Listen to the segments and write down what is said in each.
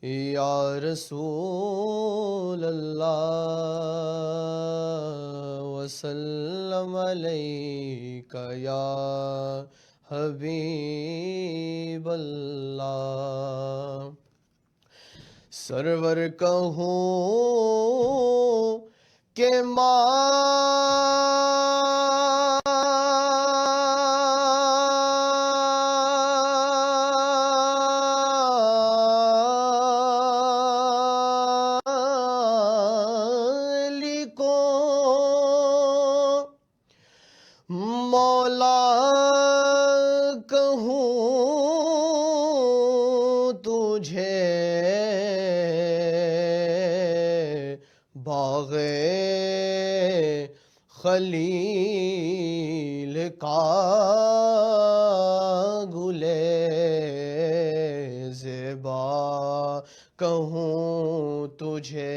یا رسول اللہ وسلم علیک یا حبیب اللہ۔ سرور کہوں کہ مالک مولا کہوں تجھے باغ خلیل کا گلے زیبا کہوں تجھے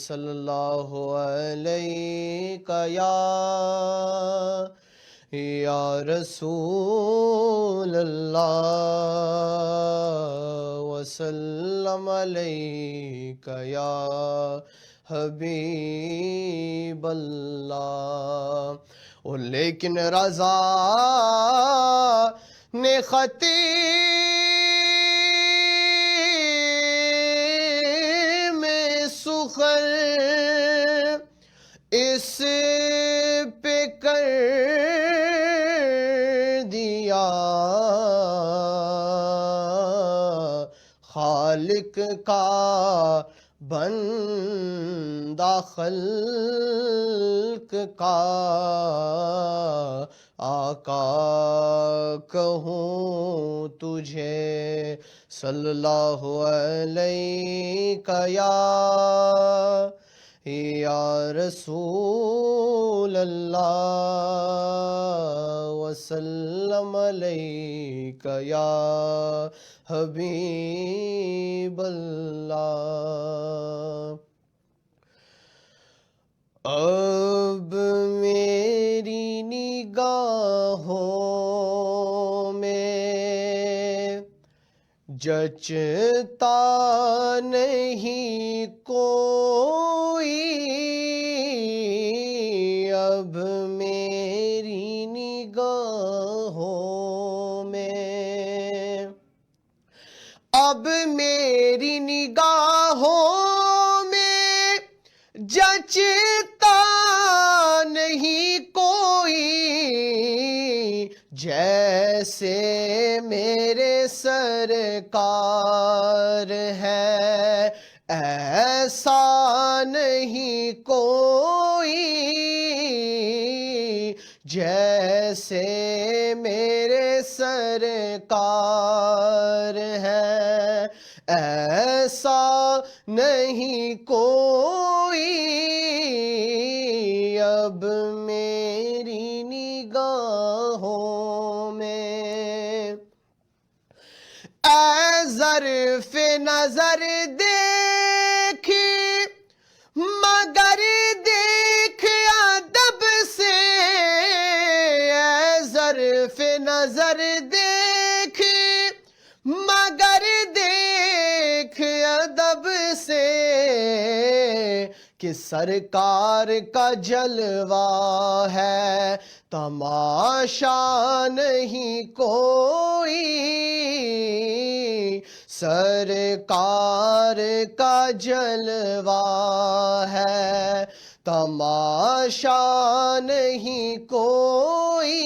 صلی اللہ علیہ یا رسول اللہ وسلم علیک یا حبیب اللہ۔ اور لیکن رضا نے ختم سخن اس پہ کر دیا، خالق کا بندہ خلق کا آقا کہوں تجھے صلی اللہ علیہ یا رسول اللہ وسلم علیک یا حبیب اللہ۔ اب میری نگاہوں میں جچتا نہیں کوئی، اب میری نگاہوں میں، اب میری نگاہوں میں جچتا نہیں کوئی، جیسے میرے سرکار ہے ایسا نہیں کوئی، جیسے میرے سرکار ہے ایسا نہیں کوئی، اب میری نگاہوں میں اے ظرف نظر دیکھ مگر دیکھ ادب سے، اے ظرف نظر دیکھ مگر دیکھ ادب سے، کہ سرکار کا جلوہ ہے تماشا نہیں کوئی، سرکار کا جلوہ ہے تماشا نہیں کوئی،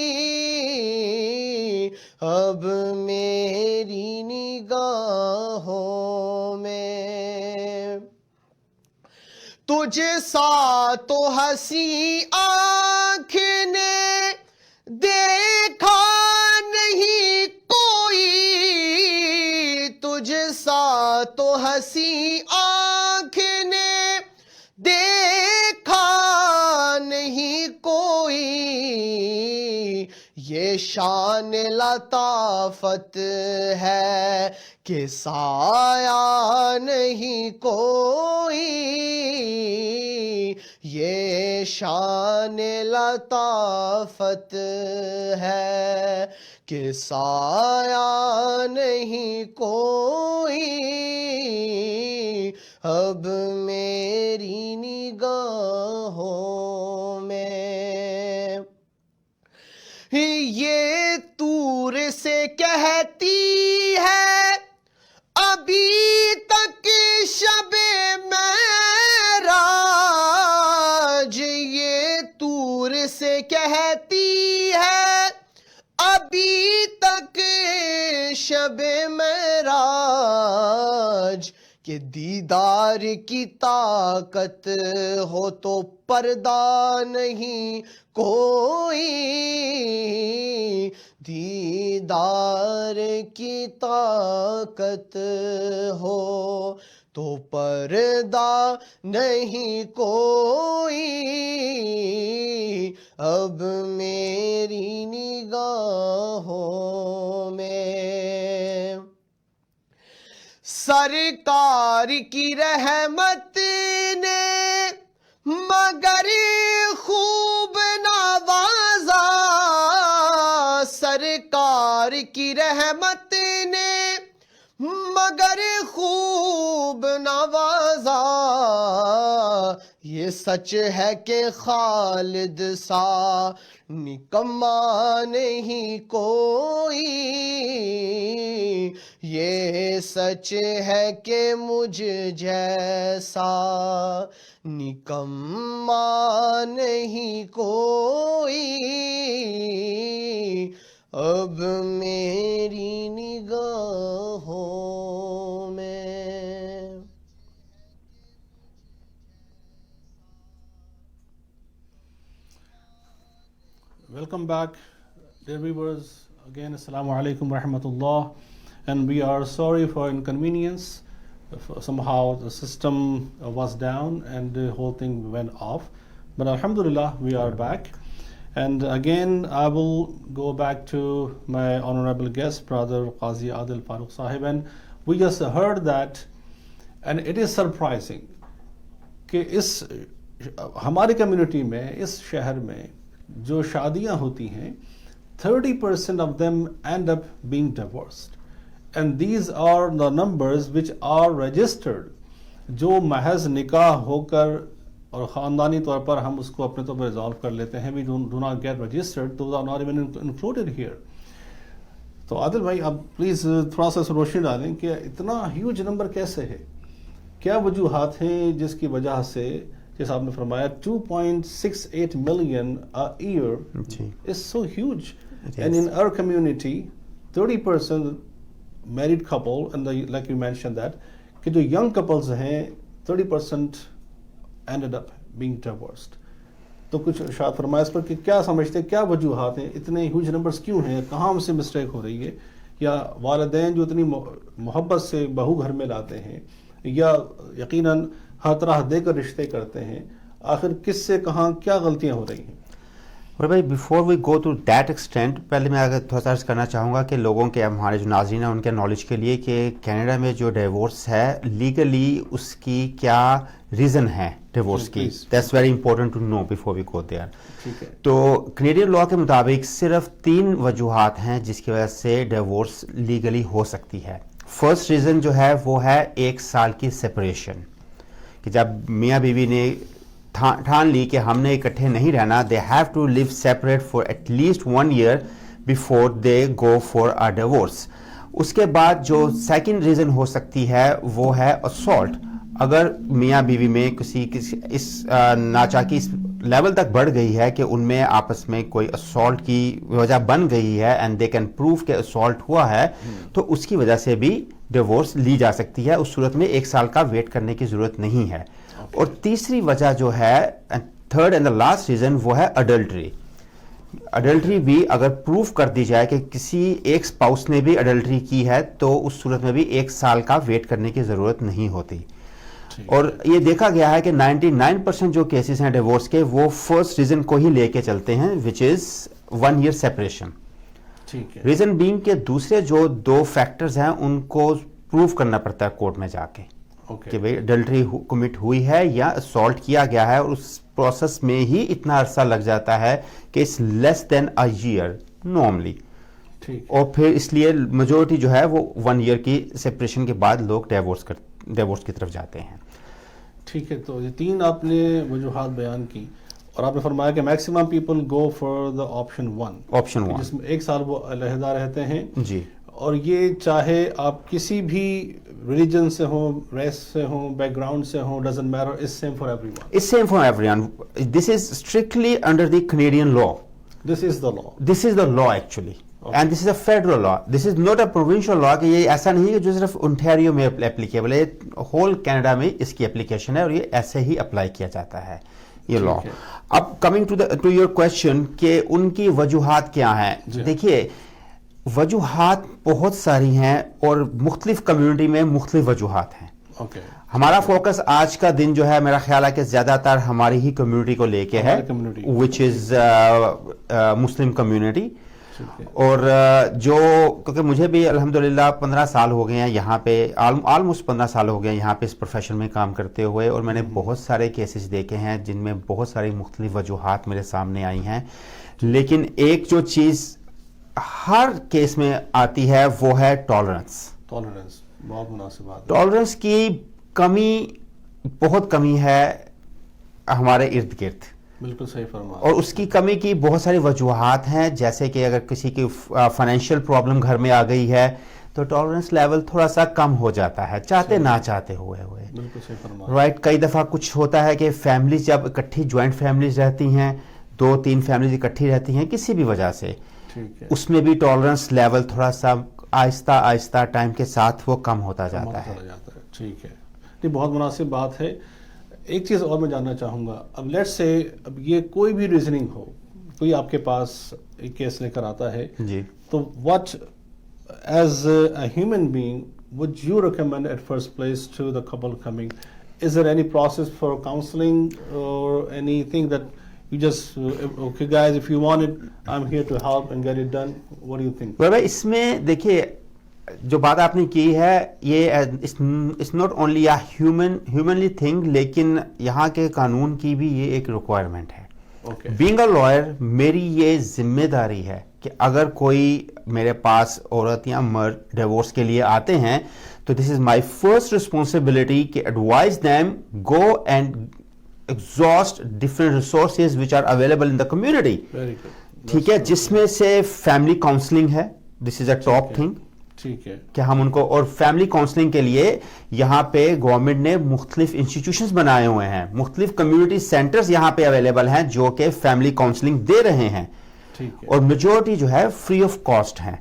اب میری نگاہوں میں تجھ سا تو ہنسی آنکھ نے دیکھا نہیں کوئی، تجھ سا تو ہنسی آنکھ نے دیکھا نہیں کوئی، یہ شان لطافت ہے کہ سایہ نہیں کوئی، یہ شان لطافت ہے کہ سایہ نہیں کوئی، اب میری نگاہوں میں یہ طور سے کہتی ہے ابھی تک شب معراج، یہ طور سے کہتی ہے ابھی تک شب معراج، کہ دیدار کی طاقت ہو تو پردہ نہیں کوئی، دیدار کی طاقت ہو تو پردہ نہیں کوئی، اب میری نگاہوں میں سرکار کی رحمت نے مگر خوب نوازا، سرکار کی رحمت نے مگر خوب نوازا، یہ سچ ہے کہ خالد سا نکما نہیں کوئی، یہ سچ ہے کہ مجھ جیسا نکما نہیں کوئی، اب میری نگاہوں میں Welcome back, dear viewers. Again, Assalamu alaikum wa rahmatullah. And we are sorry for inconvenience. Somehow the system was down and the whole thing went off. But alhamdulillah, we are back. And again, I will go back to my honorable guest, Brother Qazi Adil Farooq Sahib. And we just heard that, and it is surprising کہ اس ہماری community میں، اس شہر میں جو شادیاں ہوتی ہیں 30% of them end up being divorced, and these are the numbers which are registered. جو محض نکاح ہو کر اور خاندانی طور پر ہم اس کو اپنے طور پر ریزالو کر لیتے ہیں, we do not get registered, those are not even included here. تو عادل بھائی آپ پلیز تھوڑا سا روشنی ڈالیں کہ اتنا ہیوج نمبر کیسے ہے, کیا وجوہات ہیں جس کی وجہ سے جیسا آپ نے فرمایا 2.68 million a year is so huge, and in our community 30% married couple, and like you mentioned that کہ جو young couples ہیں 30% ended up being divorced. تو کچھ ارشاد فرمایا اس پر کہ کیا سمجھتے ہیں, کیا وجوہات ہیں, اتنے ہیوج نمبرز کیوں ہیں, کہاں ہم سے مسٹیک ہو رہی ہے, یا والدین جو اتنی محبت سے بہو گھر میں لاتے ہیں یا یقیناً ہر طرح دے کر رشتے کرتے ہیں, آخر کس سے کہاں کیا غلطیاں ہو رہی ہیں؟ اور بھائی before we go to that extent, پہلے میں اگر تھوڑا سا عرض کرنا چاہوں گا کہ لوگوں کے, ہمارے جو ناظرین ہیں ان کے نالج کے لیے, کہ کینیڈا میں جو ڈیورس ہے لیگلی اس کی کیا ریزن ہے ڈیورس کی, that's very important to know before we go there. تو کینیڈین لا کے مطابق صرف 3 وجوہات ہیں جس کی وجہ سے ڈیورس لیگلی ہو سکتی ہے. فرسٹ ریزن جو ہے وہ ہے 1 سال کی سپریشن, کہ جب میاں بیوی نے ٹھان لی کہ ہم نے اکٹھے نہیں رہنا, they have to live separate for at least 1 year before they go for a divorce. اس کے بعد جو سیکنڈ ریزن ہو سکتی ہے وہ ہے اسالٹ. اگر میاں بیوی میں کسی اس ناچاکی اس لیول تک بڑھ گئی ہے کہ ان میں آپس میں کوئی اسالٹ کی وجہ بن گئی ہے اینڈ دے کین پروف کہ اسالٹ ہوا ہے, تو اس کی وجہ سے بھی ڈیورس لی جا سکتی ہے. اس صورت میں 1 سال کا ویٹ کرنے کی ضرورت نہیں ہے. اور تیسری وجہ جو ہے, third and the last reason, وہ ہے اڈلٹری. اڈلٹری بھی اگر پروف کر دی جائے کہ کسی ایک اسپاؤس نے بھی اڈلٹری کی ہے تو اس صورت میں بھی 1 سال کا ویٹ کرنے کی ضرورت نہیں ہوتی. اور یہ دیکھا گیا ہے کہ 99% جو کیسز ہیں ڈیورس کے وہ فرسٹ ریزن کو ہی لے کے چلتے ہیں وچ از 1 year سیپریشن. ٹھیک ہے. ریزن بینگ کے دوسرے جو 2 فیکٹرز ہیں ان کو پروف کرنا پڑتا ہے کورٹ میں جا کے کہ بھئی اڈلٹری کمٹ ہوئی ہے یا اسالٹ کیا گیا ہے, اور اس پروسیس میں ہی اتنا عرصہ لگ جاتا ہے کہ it's less than a year normally. اور پھر اس لیے میجورٹی جو ہے وہ 1 year کی سیپریشن کے بعد لوگ ڈیورس کی طرف جاتے ہیں. ٹھیک ہے. تو یہ 3 آپ نے وجوہات بیان کی اور آپ نے فرمایا کہ maximum people go for the option 1 جس میں 1 سال وہ علیحدہ رہتے ہیں. جی. اور یہ چاہے آپ کسی بھی ریلیجن سے ہوں, ریس سے ہوں, بیک گراؤنڈ سے ہوں, doesn't matter, it's same for everyone. It's same for everyone. This is strictly under the Canadian law. This is the law. This is the law actually. And this is a federal law. This is not a provincial law کہ یہ ایسا نہیں ہے جو صرف انٹیریو میں applicable ہے, whole Canada میں اس کی اپلیکیشن ہے اور یہ ایسے ہی اپلائی کیا جاتا ہے یہ لا. اب کمنگ ٹو یور کوشچن کہ ان کی وجوہات کیا ہیں. دیکھیے وجوہات بہت ساری ہیں اور مختلف کمیونٹی میں مختلف وجوہات ہیں. ہمارا فوکس آج کا دن جو ہے میرا خیال ہے کہ زیادہ تر ہماری ہی کمیونٹی کو لے کے ہے, وچ از مسلم کمیونٹی. اور جو کیونکہ مجھے بھی الحمدللہ 15 سال ہو گئے ہیں یہاں پہ, آلموسٹ 15 سال ہو گئے ہیں یہاں پہ اس پروفیشن میں کام کرتے ہوئے, اور میں نے بہت سارے کیسز دیکھے ہیں جن میں بہت ساری مختلف وجوہات میرے سامنے آئی ہیں. لیکن ایک جو چیز ہر کیس میں آتی ہے وہ ہے ٹالرنس. بہت مناسب بات. ٹالرنس کی کمی, بہت کمی ہے ہمارے ارد گرد. بالکل صحیح فرمایا. اور اس کی کمی کی بہت ساری وجوہات ہیں, جیسے کہ اگر کسی کی فائنینشیل پرابلم گھر میں آ گئی ہے تو ٹالرنس لیول تھوڑا سا کم ہو جاتا ہے چاہتے نہ چاہتے ہوئے. بالکل صحیح فرمایا. رائٹ. کئی دفعہ کچھ ہوتا ہے کہ فیملیز جب اکٹھی جوائنٹ فیملیز رہتی ہیں, 2-3 فیملیز اکٹھی رہتی ہیں کسی بھی وجہ سے, اس میں بھی ٹالرنس لیول تھوڑا سا آہستہ آہستہ ٹائم کے ساتھ وہ کم ہوتا جاتا ہے. ٹھیک ہے. یہ بہت مناسب بات ہے. ایک چیز اور میں جاننا چاہوں گا, اب لیٹس سے اب یہ کوئی بھی ریزننگ ہو, کوئی آپ کے پاس ایک کیس لے کر آتا ہے جی, تو what as a human being would you recommend at first place to the couple coming? Is there any process for counseling or anything that you just okay guys if you want it I'm here to help and get it done? What do you think? بھائی اس میں دیکھیے جو بات آپ نے کی ہے یہ it's not only a humanly thing, لیکن یہاں کے قانون کی بھی یہ ایک ریکوائرمنٹ ہے. بینگ اے لائر میری یہ ذمہ داری ہے کہ اگر کوئی میرے پاس عورت یا مرد ڈیورس کے لیے آتے ہیں تو this is my first responsibility کہ advise them go and exhaust different resources which are available in the community. ٹھیک ہے, جس میں سے فیملی کاؤنسلنگ ہے, دس از اے ٹاپ تھنگ. ٹھیک ہے کہ ہم ان کو, اور فیملی کاؤنسلنگ کے لیے یہاں پہ گورنمنٹ نے مختلف انسٹیٹیوشنز بنائے ہوئے ہیں, مختلف کمیونٹی سینٹرز یہاں پہ اویلیبل ہیں جو کہ فیملی کاؤنسلنگ دے رہے ہیں, اور میجورٹی جو ہے فری آف کاسٹ ہیں.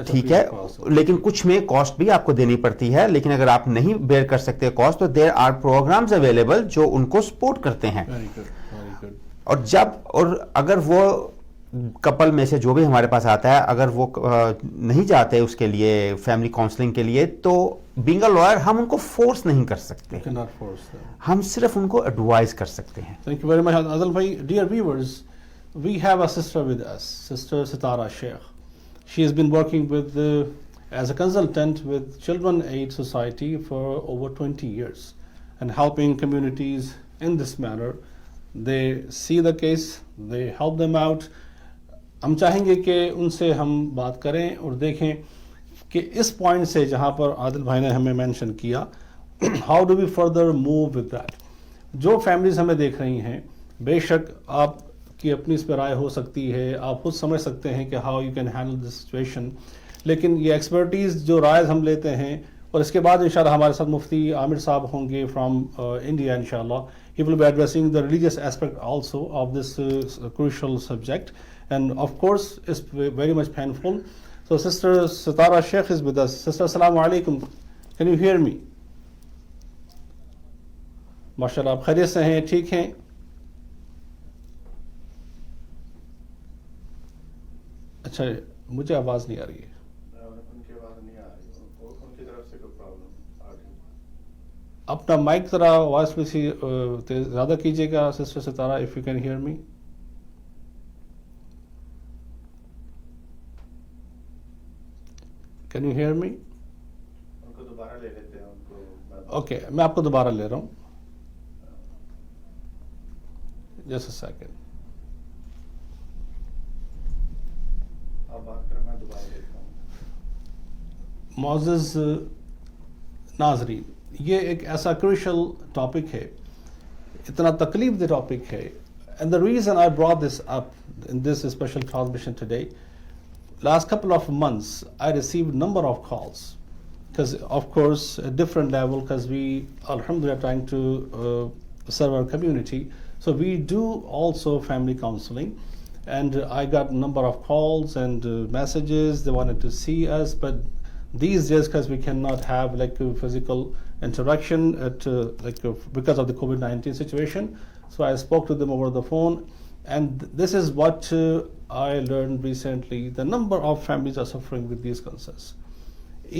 ٹھیک ہے, لیکن کچھ میں کاسٹ بھی آپ کو دینی پڑتی ہے, لیکن اگر آپ نہیں بیئر کر سکتے کاسٹ تو دیر آر پروگرامز اویلیبل جو ان کو سپورٹ کرتے ہیں. اور اگر وہ کپل میں سے جو بھی ہمارے پاس آتا ہے اگر وہ نہیں جاتے اس کے لیے فیملی کاؤنسلنگ کے لیے تو بینگ اے لائر ہم ان کو فورس نہیں کر سکتے, ہم صرف ان کو ایڈوائز کر سکتے ہیں. تھینک یو ویری مچ عادل بھائی. Dear viewers, we have a sister with us, Sister Sitara Sheikh. She has been working with as a consultant with Children Aid Society for over 20 years and helping communities in this manner. They see the case, they help them out. ہم چاہیں گے کہ ان سے ہم بات کریں اور دیکھیں کہ اس پوائنٹ سے جہاں پر عادل بھائی نے ہمیں مینشن کیا, how do we further move with that. جو فیملیز ہمیں دیکھ رہی ہیں بے شک آپ کی اپنی اس پہ رائے ہو سکتی ہے, آپ خود سمجھ سکتے ہیں کہ how you can handle this situation, لیکن یہ ایکسپرٹیز جو رائے ہم لیتے ہیں, اور اس کے بعد انشاءاللہ ہمارے ساتھ مفتی عامر صاحب ہوں گے فرام انڈیا انشاءاللہ. He will be addressing the religious aspect also of this crucial subject, and of course it's very much painful. So Sister Sitara Sheikh is with us. Sister, Assalamu alaikum. Can you hear me? MashaAllah, آپ خیریت سے ہیں, ٹھیک ہیں؟ اچھا, مجھے آواز نہیں آ رہی ہے. اپنا مائک ذرا وائس میں زیادہ کیجیے گا sister Sitara, if you can hear me. Can you hear me? ان کو دوبارہ لے لیتے ہیں. ان کو اوکے, میں آپ کو دوبارہ لے رہا ہوں. Just a second. آپ بات کریں, میں دوبارہ لیتا ہوں. معزز ناظرین, یہ ایک ایسا کروشل ٹاپک ہے, اتنا تکلیف دہ ٹاپک ہے. And the reason I brought this up in this special transmission today, last couple of months I received number of calls, because of course a different level, because we alhamdulillah trying to serve our community, so we do also family counseling, and I got number of calls and messages. They wanted to see us, but these days, because we cannot have like a physical interaction at because of the COVID-19 situation, so I spoke to them over the phone, and this is what I learned recently. The number of families are suffering with these concerns.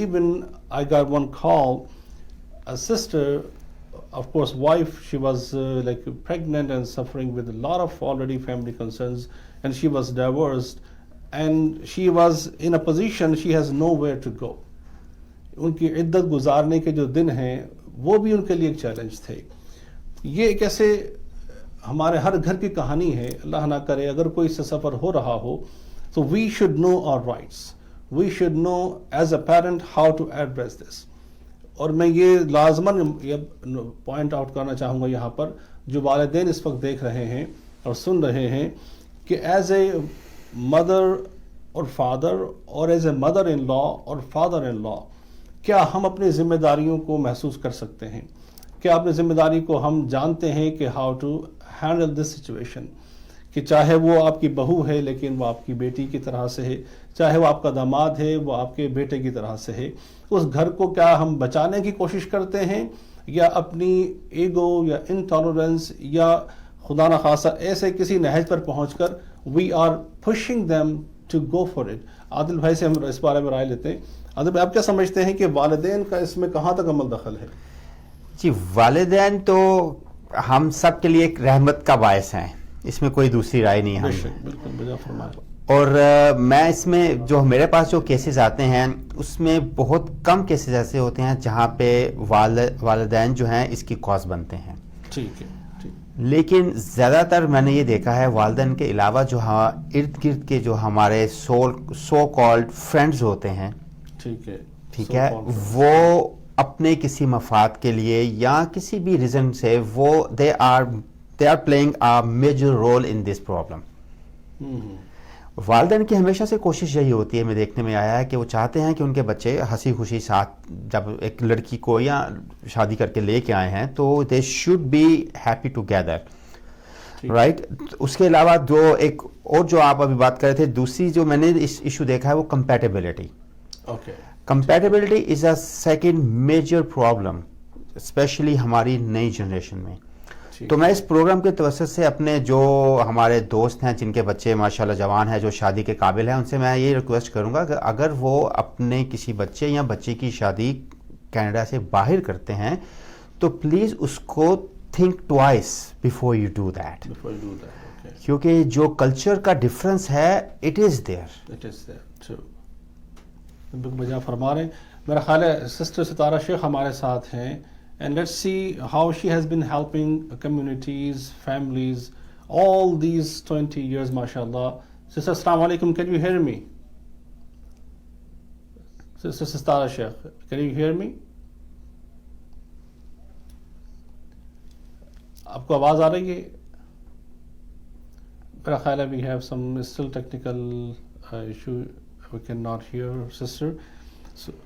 Even I got one call, a sister, of course wife, she was pregnant and suffering with a lot of already family concerns, and she was divorced, and she was in a position she has nowhere to go. ان کی عدت گزارنے کے جو دن ہیں وہ بھی ان کے لیے ایک چیلنج تھے. یہ ایک ایسے ہمارے ہر گھر کی کہانی ہے, اللہ نہ کرے اگر کوئی سے سفر ہو رہا ہو, تو we should know our rights, we should know as a parent how to address this. اور میں یہ لازماً پوائنٹ آؤٹ کرنا چاہوں گا یہاں پر, جو والدین اس وقت دیکھ رہے ہیں اور سن رہے ہیں, کہ ایز اے مدر اور فادر, اور ایز اے مدر ان لا اور فادر ان لا, کیا ہم اپنی ذمہ داریوں کو محسوس کر سکتے ہیں؟ کیا اپنی ذمہ داری کو ہم جانتے ہیں کہ how to handle this situation, کہ چاہے وہ آپ کی بہو ہے لیکن وہ آپ کی بیٹی کی طرح سے ہے, چاہے وہ آپ کا داماد ہے وہ آپ کے بیٹے کی طرح سے ہے, اس گھر کو کیا ہم بچانے کی کوشش کرتے ہیں, یا اپنی ایگو یا انٹالرنس یا خدا نخواستہ ایسے کسی نہج پر پہنچ کر we are pushing them to go for it. Adil بھائی سے ہم اس بارے میں رائے لیتے ہیں. عادل بھائی, آپ کیا سمجھتے ہیں کہ والدین کا اس میں کہاں تک عمل دخل ہے؟ جی, والدین تو ہم سب کے لیے ایک رحمت کا باعث ہیں, اس میں کوئی دوسری رائے نہیں ہے. بالکل بجا فرمایا. اور میں اس میں جو میرے پاس جو کیسز آتے ہیں اس میں بہت کم کیسز ایسے ہوتے ہیں جہاں پہ والدین جو ہیں اس کی کاز بنتے ہیں. ٹھیک ہے. لیکن زیادہ تر میں نے یہ دیکھا ہے والدین کے علاوہ جو ارد گرد کے جو ہمارے سو کالڈ فرینڈز ہوتے ہیں, ٹھیک ہے, وہ اپنے کسی مفاد کے لیے یا کسی بھی ریزن سے وہ they are playing a major role in this problem. والدین کی ہمیشہ سے کوشش یہی ہوتی ہے, میں دیکھنے میں آیا ہے کہ وہ چاہتے ہیں کہ ان کے بچے ہنسی خوشی ساتھ جب ایک لڑکی کو یا شادی کر کے لے کے آئے ہیں تو they should be happy together, right. اس کے علاوہ ایک اور جو آپ ابھی بات کر رہے تھے, دوسری جو میں نے ایشو دیکھا ہے وہ compatibility. Compatibility is a second major problem especially ہماری نئی جنریشن میں. تو میں اس پروگرام کے توسط سے اپنے جو ہمارے دوست ہیں جن کے بچے ماشاءاللہ جوان ہیں, جو شادی کے قابل ہیں, ان سے میں یہ ریکویسٹ کروں گا کہ اگر وہ اپنے کسی بچے یا بچی کی شادی کینیڈا سے باہر کرتے ہیں تو پلیز اس کو think twice before you do that, کیونکہ جو کلچر کا ڈفرنس ہے اٹ از دیئر. بجا فرما رہے ہیں. میرا خیال ہے سسٹر ستارہ شیخ ہمارے ساتھ ہیں, and let's see how she has been helping communities, families, all these 20 years, mashallah. Sister, assalamu alaikum, can you hear me? Sister ستارہ Sheikh, can you hear me? آپ کو آواز آ رہی ہے؟ میرا خیال ہے we have some still technical issue, we cannot hear sister. So,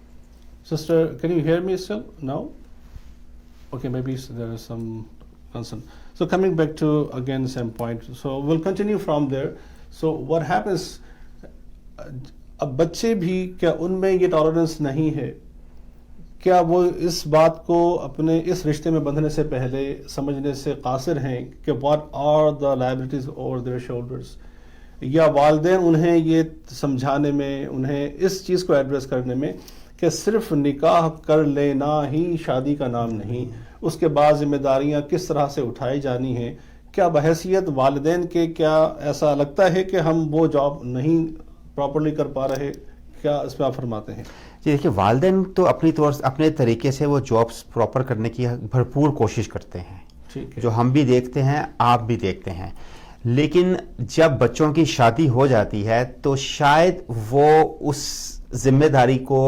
sister, can you hear me still? No? Okay, maybe there is some concern. So coming back to again same point, so we'll continue from there. So what happens, اب بچے بھی کیا ان میں یہ tolerance نہیں ہے, کیا وہ اس بات کو اپنے اس رشتے میں بندھنے سے پہلے سمجھنے سے قاصر ہیں کہ what are the liabilities over their shoulders, یا والدین انہیں یہ سمجھانے میں, انہیں اس چیز کو ایڈریس کرنے میں کہ صرف نکاح کر لینا ہی شادی کا نام نہیں، اس کے بعد ذمہ داریاں کس طرح سے اٹھائی جانی ہیں. کیا بحیثیت والدین کے کیا ایسا لگتا ہے کہ ہم وہ جاب نہیں پراپرلی کر پا رہے؟ کیا اس پہ آپ فرماتے ہیں؟ جی دیکھیے، والدین تو اپنے طریقے سے وہ جابس پراپر کرنے کی بھرپور کوشش کرتے ہیں، جو ہم بھی دیکھتے ہیں، آپ بھی دیکھتے ہیں. لیکن جب بچوں کی شادی ہو جاتی ہے تو شاید وہ اس ذمہ داری کو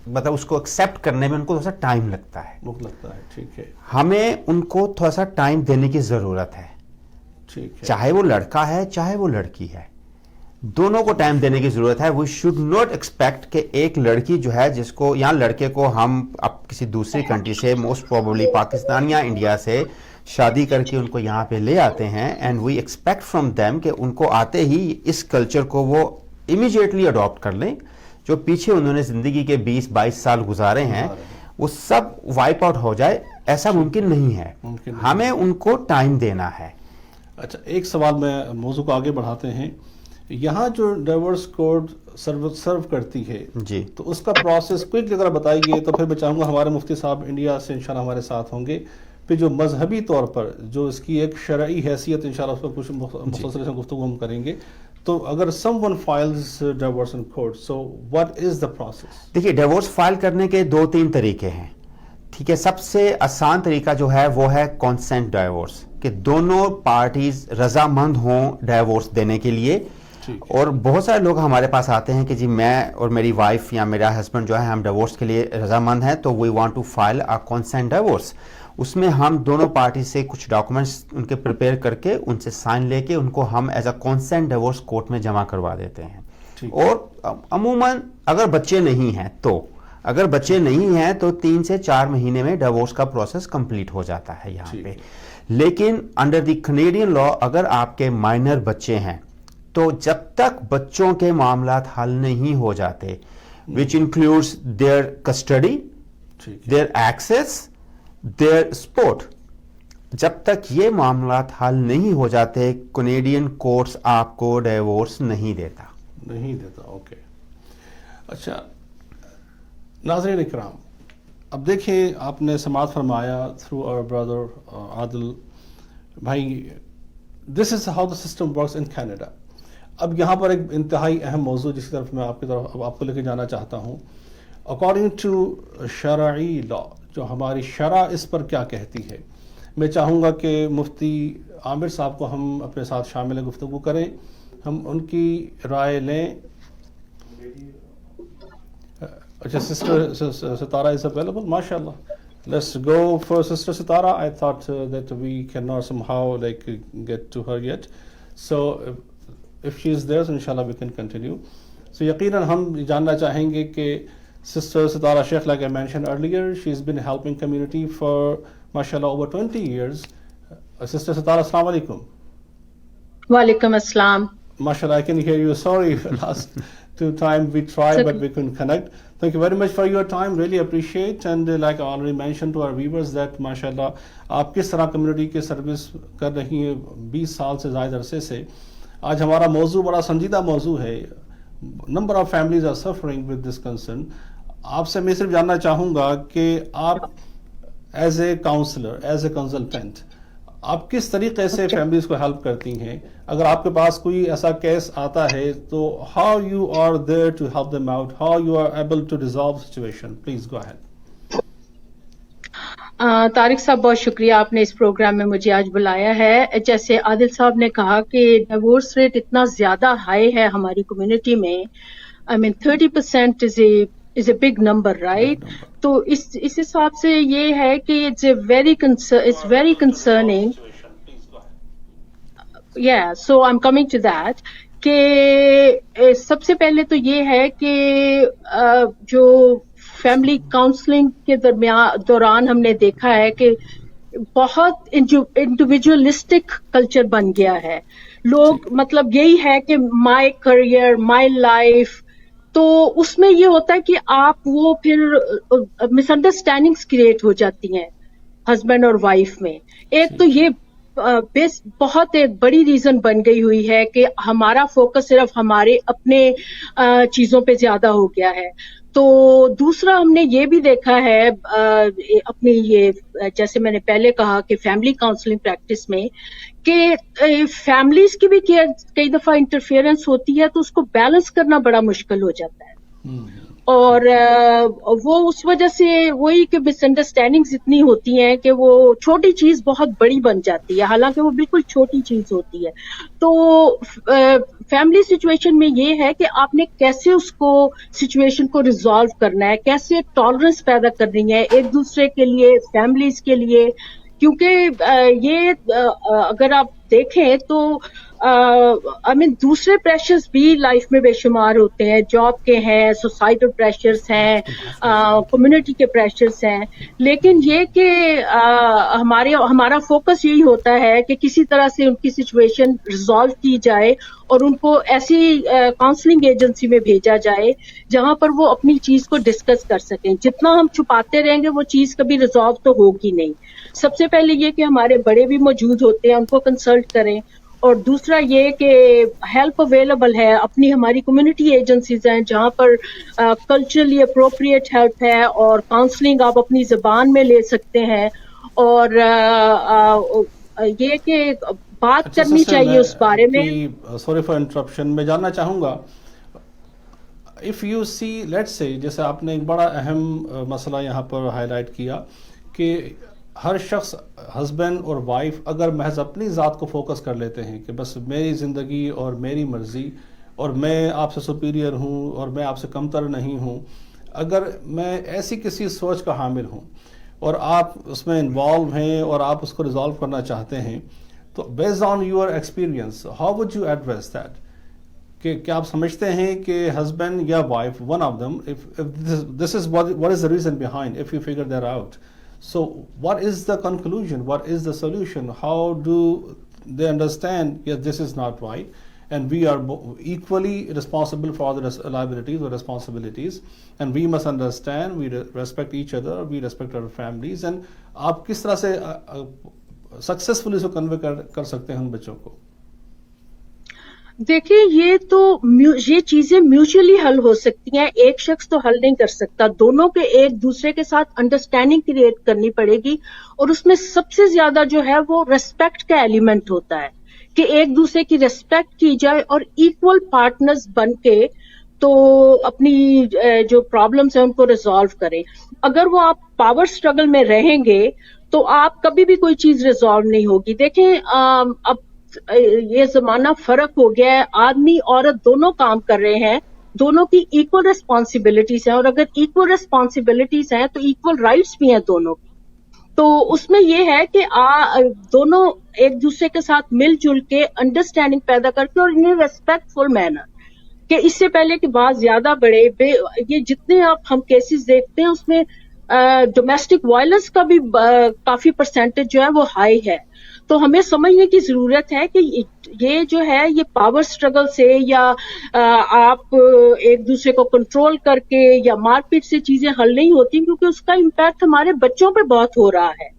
مطلب اس کو ایکسیپٹ کرنے میں ان کو تھوڑا سا ٹائم لگتا ہے. وقت لگتا ہے. ٹھیک ہے. ہمیں ان کو تھوڑا سا ٹائم دینے کی ضرورت ہے. ٹھیک ہے. چاہے وہ لڑکا ہے چاہے وہ لڑکی ہے، دونوں کو ٹائم دینے کی ضرورت ہے. وی شوڈ ناٹ ایکسپیکٹ کہ ایک لڑکی جو ہے جس کو یہاں لڑکے کو ہم اب کسی دوسری کنٹری سے موسٹ پروبیبلی پاکستان یا انڈیا سے شادی کر کے ان کو یہاں پہ لے آتے ہیں، and we expect from them کہ ان کو آتے ہی اس کلچر کو وہ امیجیٹلی اڈاپٹ کر لیں. جو پیچھے انہوں نے زندگی کے 20-22 سال گزارے ہیں وہ سب وائپ آؤٹ ہو جائے، ایسا ممکن نہیں ہے. ہمیں ان کو ٹائم دینا ہے. اچھا، ایک سوال میں موضوع کو آگے بڑھاتے ہیں. یہاں جو ڈائیورس کورٹ سرو کرتی ہے جی، تو اس کا پروسیس کوئکلی اگر بتائیے تو پھر میں چاہوں گا ہمارے مفتی صاحب انڈیا سے انشاءاللہ ہمارے ساتھ ہوں گے، پھر جو مذہبی طور پر جو اس کی ایک شرعی حیثیت انشاءاللہ اس پر کچھ مختصر سے گفتگو ہم کریں گے. تو اگر someone files divorce in court, so what is the process? دیکھیے، ڈیورس فائل کرنے کے 2-3 طریقے ہیں. ٹھیک ہے، سب سے آسان طریقہ جو ہے وہ ہے کانسینٹ ڈائیورس، کہ دونوں پارٹیز رضامند ہوں ڈائیورس دینے کے لیے. اور بہت سارے لوگ ہمارے پاس آتے ہیں کہ جی میں اور میری وائف یا میرا ہسبینڈ جو ہے ہم ڈیورس کے لیے رضامند ہیں، تو we want to file a consent divorce. اس میں ہم دونوں پارٹی سے کچھ ڈاکومنٹس ان کے پریپیئر کر کے ان سے سائن لے کے ان کو ہم as a consent divorce court میں جمع کروا دیتے ہیں. اور عموماً اگر بچے نہیں ہیں تو 3 سے 4 مہینے میں ڈیورس کا پروسیس کمپلیٹ ہو جاتا ہے یہاں پہ. لیکن انڈر دی کینیڈین لا اگر آپ کے مائنر بچے ہیں تو جب تک بچوں کے معاملات حل نہیں ہو جاتے، which includes their custody, their access, their support، جب تک یہ معاملات حل نہیں ہو جاتے کینیڈین کورٹس آپ کو ڈیورس نہیں دیتا. اوکے. اچھا ناظرین اکرام، اب دیکھیں آپ نے سماعت فرمایا تھرو our brother عادل بھائی، this is how the system works in Canada. اب یہاں پر ایک انتہائی اہم موضوع جس کی طرف میں آپ کو لے کے جانا چاہتا ہوں. اکارڈنگ ٹو شرعی لا، جو ہماری شرع اس پر کیا کہتی ہے، میں چاہوں گا کہ مفتی عامر صاحب کو ہم اپنے ساتھ شامل گفتگو کریں، ہم ان کی رائے لیں. اچھا، سسٹر ستارہ از اویلیبل، ماشاء اللہ. Let's go for Sister Sitara. I thought that we cannot somehow get to her yet. So if she is there, so inshallah we can continue. So یقیناً ہم جاننا چاہیں گے کہ Sister Sitara Sheikh, like I mentioned earlier, she's been helping community for mashallah over 20 years. Sister Sitara, assalamu alaikum. Walaikum assalam. Mashallah, I can hear you. Sorry, last 2 times we tried but we couldn't connect. Thank you very much for your time. Really appreciate. And like I already mentioned to our viewers that mashallah آپ کس طرح community کی service کر رہی ہیں 20 سال سے زائد عرصے سے. آج ہمارا موضوع بڑا سنجیدہ موضوع ہے. Number of families are suffering with this concern. آپ سے میں صرف جاننا چاہوں گا کہ آپ as a counsellor, as a consultant, آپ کس طریقے سے فیملیز کو ہیلپ کرتی ہیں؟ اگر آپ کے پاس کوئی ایسا کیس آتا ہے تو how you are there to help them out, how you are able to resolve situation? Please go ahead. Tariq Sahab, بہت شکریہ، آپ نے اس پروگرام میں مجھے آج بلایا ہے. جیسے عادل صاحب نے کہا کہ ڈیورس ریٹ اتنا زیادہ ہائی ہے ہماری کمیونٹی میں. I mean 30% is a big number, right? تو اس حساب سے یہ ہے کہ it's very concerning. Yeah, so I'm coming to that. کہ سب سے پہلے تو یہ ہے کہ جو فیملی کاؤنسلنگ کے دوران ہم نے دیکھا ہے کہ بہت انڈیویجولسٹک کلچر بن گیا ہے. لوگ مطلب یہی ہے کہ مائی کریئر، مائی لائف، تو اس میں یہ ہوتا ہے کہ آپ وہ پھر مس انڈرسٹینڈنگس کریٹ ہو جاتی ہیں ہسبینڈ اور وائف میں. ایک تو یہ بہت ایک بڑی ریزن بن گئی ہوئی ہے کہ ہمارا فوکس صرف ہمارے اپنے چیزوں پہ زیادہ ہو گیا ہے. تو دوسرا ہم نے یہ بھی دیکھا ہے اپنی یہ جیسے میں نے پہلے کہا کہ فیملی کاؤنسلنگ پریکٹس میں کہ فیملیز کی بھی کئی دفعہ انٹرفیئرنس ہوتی ہے تو اس کو بیلنس کرنا بڑا مشکل ہو جاتا ہے، اور وہ اس وجہ سے وہی کہ مس انڈرسٹینڈنگز اتنی ہوتی ہیں کہ وہ چھوٹی چیز بہت بڑی بن جاتی ہے، حالانکہ وہ بالکل چھوٹی چیز ہوتی ہے. تو فیملی سچویشن میں یہ ہے کہ آپ نے کیسے اس کو سچویشن کو ریزالو کرنا ہے، کیسے ٹالرنس پیدا کرنی ہے ایک دوسرے کے لیے، فیملیز کے لیے، کیونکہ یہ اگر آپ دیکھیں تو دوسرے پریشرز بھی لائف میں بے شمار ہوتے ہیں، جاب کے ہیں، سوسائٹل پریشرز ہیں، کمیونٹی کے پریشرز ہیں، لیکن یہ کہ ہمارا فوکس یہی ہوتا ہے کہ کسی طرح سے ان کی سچویشن ریزالو کی جائے اور ان کو ایسی کاؤنسلنگ ایجنسی میں بھیجا جائے جہاں پر وہ اپنی چیز کو ڈسکس کر سکیں. جتنا ہم چھپاتے رہیں گے وہ چیز کبھی ریزالو تو ہوگی نہیں. سب سے پہلے یہ کہ ہمارے بڑے بھی موجود ہوتے ہیں، ان کو کنسلٹ کریں، اور دوسرا یہ کہ ہیلپ اویلیبل ہے، اپنی ہماری کمیونٹی ایجنسیز ہیں جہاں پر کلچرلی اپروپریٹ ہیلپ ہے اور کاؤنسلنگ آپ اپنی زبان میں لے سکتے ہیں، اور یہ کہ بات کرنی چاہیے اس بارے میں. سوری فار انٹرپشن، میں جاننا چاہوں گا if you see let's say جیسے آپ نے ایک بڑا اہم مسئلہ یہاں پر ہائی لائٹ کیا کہ ہر شخص ہسبینڈ اور وائف اگر محض اپنی ذات کو فوکس کر لیتے ہیں کہ بس میری زندگی اور میری مرضی اور میں آپ سے سپیریئر ہوں اور میں آپ سے کمتر نہیں ہوں، اگر میں ایسی کسی سوچ کا حامل ہوں اور آپ اس میں انوالو ہیں اور آپ اس کو ریزالو کرنا چاہتے ہیں، تو based on your experience how would you address that? کہ کیا آپ سمجھتے ہیں کہ ہسبینڈ یا wife one of them this is what is the reason behind if you figure that out, so what is the conclusion, what is the solution, how do they understand yes this is not right and we are equally responsible for the liabilities or responsibilities and we must understand, we respect each other, we respect our families, and آپ کس طرح سے successfully اس کو کنوے کر سکتے ہیں ان بچوں کو؟ دیکھیں یہ چیزیں میوچلی حل ہو سکتی ہیں، ایک شخص تو حل نہیں کر سکتا، دونوں کے ایک دوسرے کے ساتھ انڈرسٹینڈنگ کریٹ کرنی پڑے گی، اور اس میں سب سے زیادہ جو ہے وہ ریسپیکٹ کا ایلیمنٹ ہوتا ہے کہ ایک دوسرے کی ریسپیکٹ کی جائے اور ایکول پارٹنرز بن کے تو اپنی جو پرابلمس ہیں ان کو ریزالو کریں. اگر وہ آپ پاور سٹرگل میں رہیں گے تو آپ کبھی بھی کوئی چیز ریزالو نہیں ہوگی. دیکھیں اب یہ زمانہ فرق ہو گیا ہے، آدمی عورت دونوں کام کر رہے ہیں، دونوں کی ایکول ریسپانسبلٹیز ہیں، اور اگر ایکول ریسپانسبلٹیز ہیں تو ایکول رائٹس بھی ہیں دونوں کی. تو اس میں یہ ہے کہ دونوں ایک دوسرے کے ساتھ مل جل کے انڈرسٹینڈنگ پیدا کر کے اور انہیں ریسپیکٹ فل مینر کہ اس سے پہلے کہ بات زیادہ بڑھے، یہ جتنے ہم کیسز دیکھتے ہیں اس میں ڈومیسٹک وائلنس کا بھی کافی پرسنٹیج جو ہے وہ ہائی ہے. تو ہمیں سمجھنے کی ضرورت ہے کہ یہ جو ہے یہ پاور سٹرگل سے یا آپ ایک دوسرے کو کنٹرول کر کے یا مار پیٹ سے چیزیں حل نہیں ہوتی، کیونکہ اس کا امپیکٹ ہمارے بچوں پہ بہت ہو رہا ہے،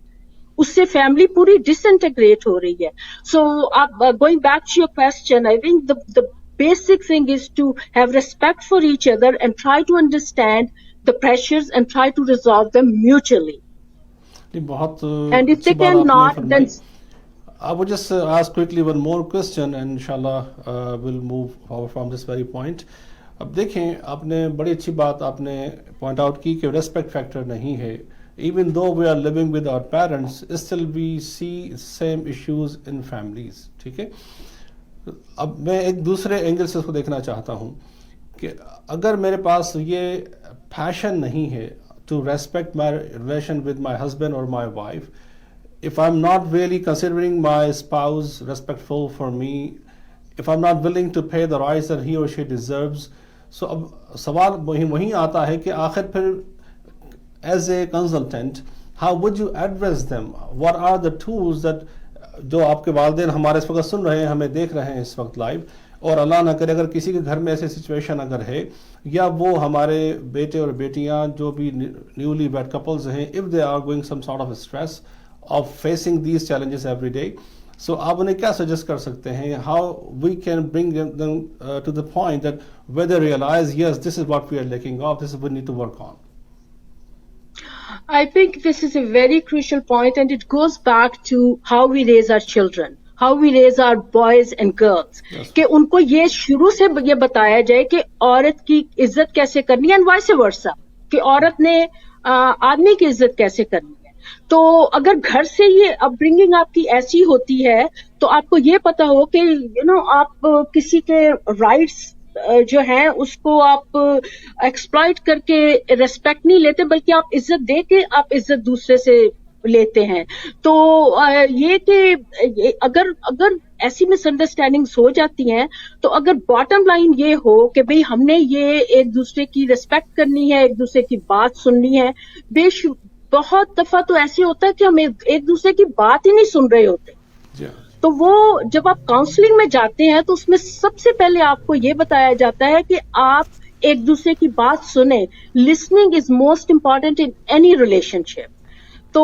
اس سے فیملی پوری ڈس انٹیگریٹ ہو رہی ہے. سو آپ going back to your question, I think the basic thing is to have respect for each other and try to understand the pressures and try to resolve them mutually. بہت And if they cannot, then I would just ask quickly one more question and inshallah we'll move forward from this very point. اب دیکھیں آپ نے بڑی اچھی بات آپ نے پوائنٹ آؤٹ کی کہ ریسپیکٹ فیکٹر نہیں ہے. Even though we are living with our parents, still we see same issues in families. ٹھیک ہے، اب میں ایک دوسرے اینگل سے اس کو دیکھنا چاہتا ہوں کہ اگر میرے پاس یہ پیشن نہیں ہے to respect my relation with my husband or my wife, if I'm not really considering my spouse respectful for me, if I'm not willing to pay the rights that he or she deserves, so اب سوال وہیں آتا ہے کہ آخر پھر as a consultant how would you address them, what are the tools that جو آپ کے والدین ہمارے اس وقت سن رہے ہیں، ہمیں دیکھ رہے ہیں اس وقت لائیو، اور اللہ نہ کرے اگر کسی کے گھر میں ایسی سچویشن اگر ہے یا وہ ہمارے بیٹے اور بیٹیاں جو بھی نیولی ویڈ کپلز ہیں، if they are going some sort of stress of facing these challenges every day, So آپ انہیں کیا سجیسٹ کر سکتے ہیں, how we can bring them to the point that where they realize, yes, this is what we are lacking of, this is what we need to work on. I think this is a very crucial point, and it goes back to how we raise our children, how we raise our boys and girls. Yes. کہ ان کو یہ شروع سے یہ بتایا جائے کہ عورت کی عزت کیسے کرنی ہے, and vice versa, کہ عورت نے آدمی کی عزت کیسے کرنی ہے. تو اگر گھر سے یہ اپ برنگنگ آپ کی ایسی ہوتی ہے تو آپ کو یہ پتا ہو کہ آپ کسی کے رائٹس جو ہیں اس کو آپ ایکسپلائٹ کر کے ریسپیکٹ نہیں لیتے, بلکہ آپ عزت دے کے آپ عزت دوسرے سے لیتے ہیں. تو یہ کہ اگر ایسی مس انڈرسٹینڈنگس ہو جاتی ہیں, تو اگر باٹم لائن یہ ہو کہ بھئی ہم نے یہ ایک دوسرے کی ریسپیکٹ کرنی ہے, ایک دوسرے کی بات سننی ہے. بہت دفعہ تو ایسے ہوتا ہے کہ ہم ایک دوسرے کی بات ہی نہیں سن رہے ہوتے. تو وہ جب آپ کاؤنسلنگ میں جاتے ہیں تو اس میں سب سے پہلے آپ کو یہ بتایا جاتا ہے کہ آپ ایک دوسرے کی بات سنیں. Listening is most important in any relationship. تو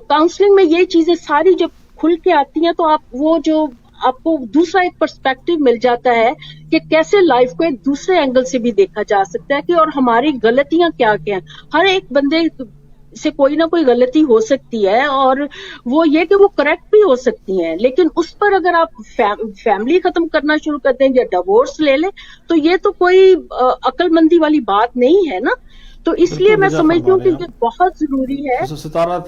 کاؤنسلنگ میں یہ چیزیں ساری جب کھل کے آتی ہیں تو آپ کو دوسرا ایک پرسپیکٹو مل جاتا ہے کہ کیسے لائف کو ایک دوسرے اینگل سے بھی دیکھا جا سکتا ہے کہ اور ہماری غلطیاں کیا کیا ہیں. ہر ایک بندے سے کوئی نہ کوئی غلطی ہو سکتی ہے, اور وہ یہ کہ وہ کریکٹ بھی ہو سکتی ہیں, لیکن اس پر اگر آپ فیملی ختم کرنا شروع کرتے ہیں یا ڈیورس لے لیں تو یہ تو کوئی عقل مندی والی بات نہیں ہے نا. تو اس لیے میں سمجھتی ہوں کہ یہ بہت ضروری ہے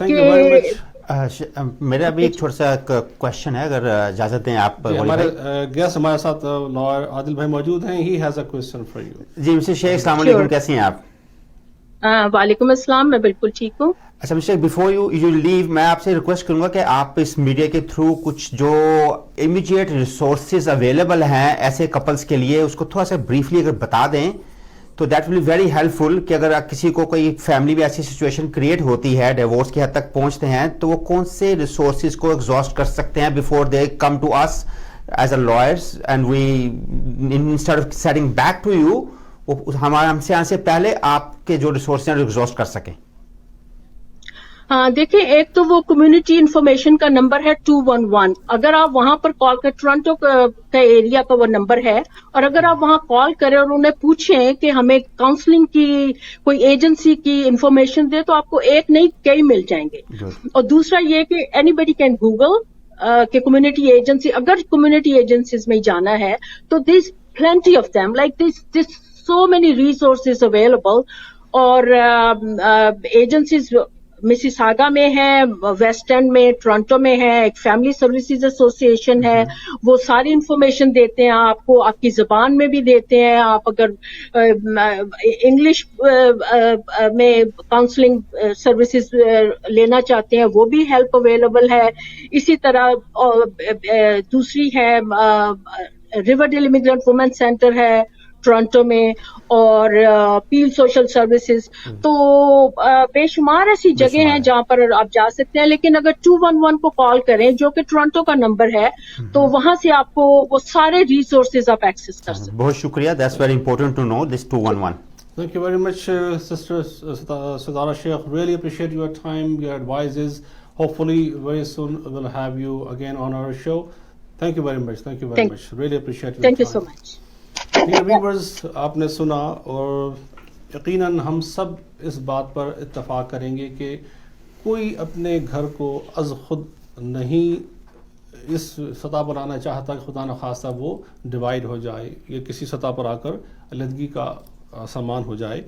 کہ میرا بھی ایک چھوٹا سا کوشچن ہے, اگر اجازت دیں آپ. ہمارے گیسٹ ہمارے ساتھ لائر عادل بھائی موجود ہیں. He has a question for you. جی مسٹر شیخ, السلام علیکم, کیسے ہیں آپ؟ وعلیکم السلام, میں بالکل ٹھیک ہوں. اچھا مسٹر, بیفور یو لیو میں آپ سے ریکویسٹ کروں گا کہ آپ اس میڈیا کے تھرو کچھ جو امیڈیٹ ریسورسز اویلیبل ہیں ایسے کپلز کے لیے اس کو تھوڑا سا بریفلی اگر بتا دیں تو that will be very helpful, کہ اگر کسی کو کوئی فیملی میں ایسی سچویشن کریٹ ہوتی ہے, ڈیورس کی حد تک پہنچتے ہیں, تو وہ کون سے ریسورسز کو ایگزاسٹ کر سکتے ہیں before they come to us as a lawyers, and we instead of sitting back to you, ہم سے آنے سے پہلے آپ کے جو ریسورسز ہیں ایگزاسٹ کر سکیں. ہاں دیکھیں, ایک تو وہ کمیونٹی انفارمیشن کا نمبر ہے 211. اگر آپ وہاں پر کال کر, ٹورانٹو کا ایریا کا وہ نمبر ہے, اور اگر آپ وہاں کال کریں اور انہیں پوچھیں کہ ہمیں کاؤنسلنگ کی کوئی ایجنسی کی انفارمیشن دے, تو آپ کو ایک نہیں کئی مل جائیں گے. اور دوسرا یہ کہ اینی بڈی کین گوگل کہ کمیونٹی ایجنسی, اگر کمیونٹی ایجنسیز میں جانا ہے تو there's plenty of them, like there's so many resources available. اور ایجنسیز مسیساگا میں ہے, ویسٹ اینڈ میں, ٹورانٹو میں ہے, ایک فیملی سروسز ایسوسیشن ہے, وہ ساری انفارمیشن دیتے ہیں آپ کو, آپ کی زبان میں بھی دیتے ہیں. آپ اگر انگلش میں کاؤنسلنگ سروسز لینا چاہتے ہیں وہ بھی ہیلپ اویلیبل ہے. اسی طرح دوسری ہے Riverdale immigrant women centre ہے ٹورانٹو میں, اور پیل سوشل سروسز. تو بے شمار ایسی جگہ ہیں جہاں پر آپ جا سکتے ہیں, لیکن اگر 211 کو کال کریں جو کہ ٹورانٹو کا نمبر ہے, تو وہاں سے آپ کو وہ سارے ریسورسز آپ ایکسس کر سکتے ہیں. بہت شکریہ, that's very important to know this 211. Thank you very much, Sister Sidara Sheikh. Really appreciate your time, your advices. Hopefully, very soon we'll have you again on our show. Thank you very much. Thank you very much. Really appreciate your time. Thank you so much. Dear viewers, آپ نے سنا, اور یقیناً ہم سب اس بات پر اتفاق کریں گے کہ کوئی اپنے گھر کو از خود نہیں اس سطح پر آنا چاہتا کہ خدا نخواستہ وہ ڈیوائیڈ ہو جائے یا کسی سطح پر آ کر علیحدگی کا سامان ہو جائے.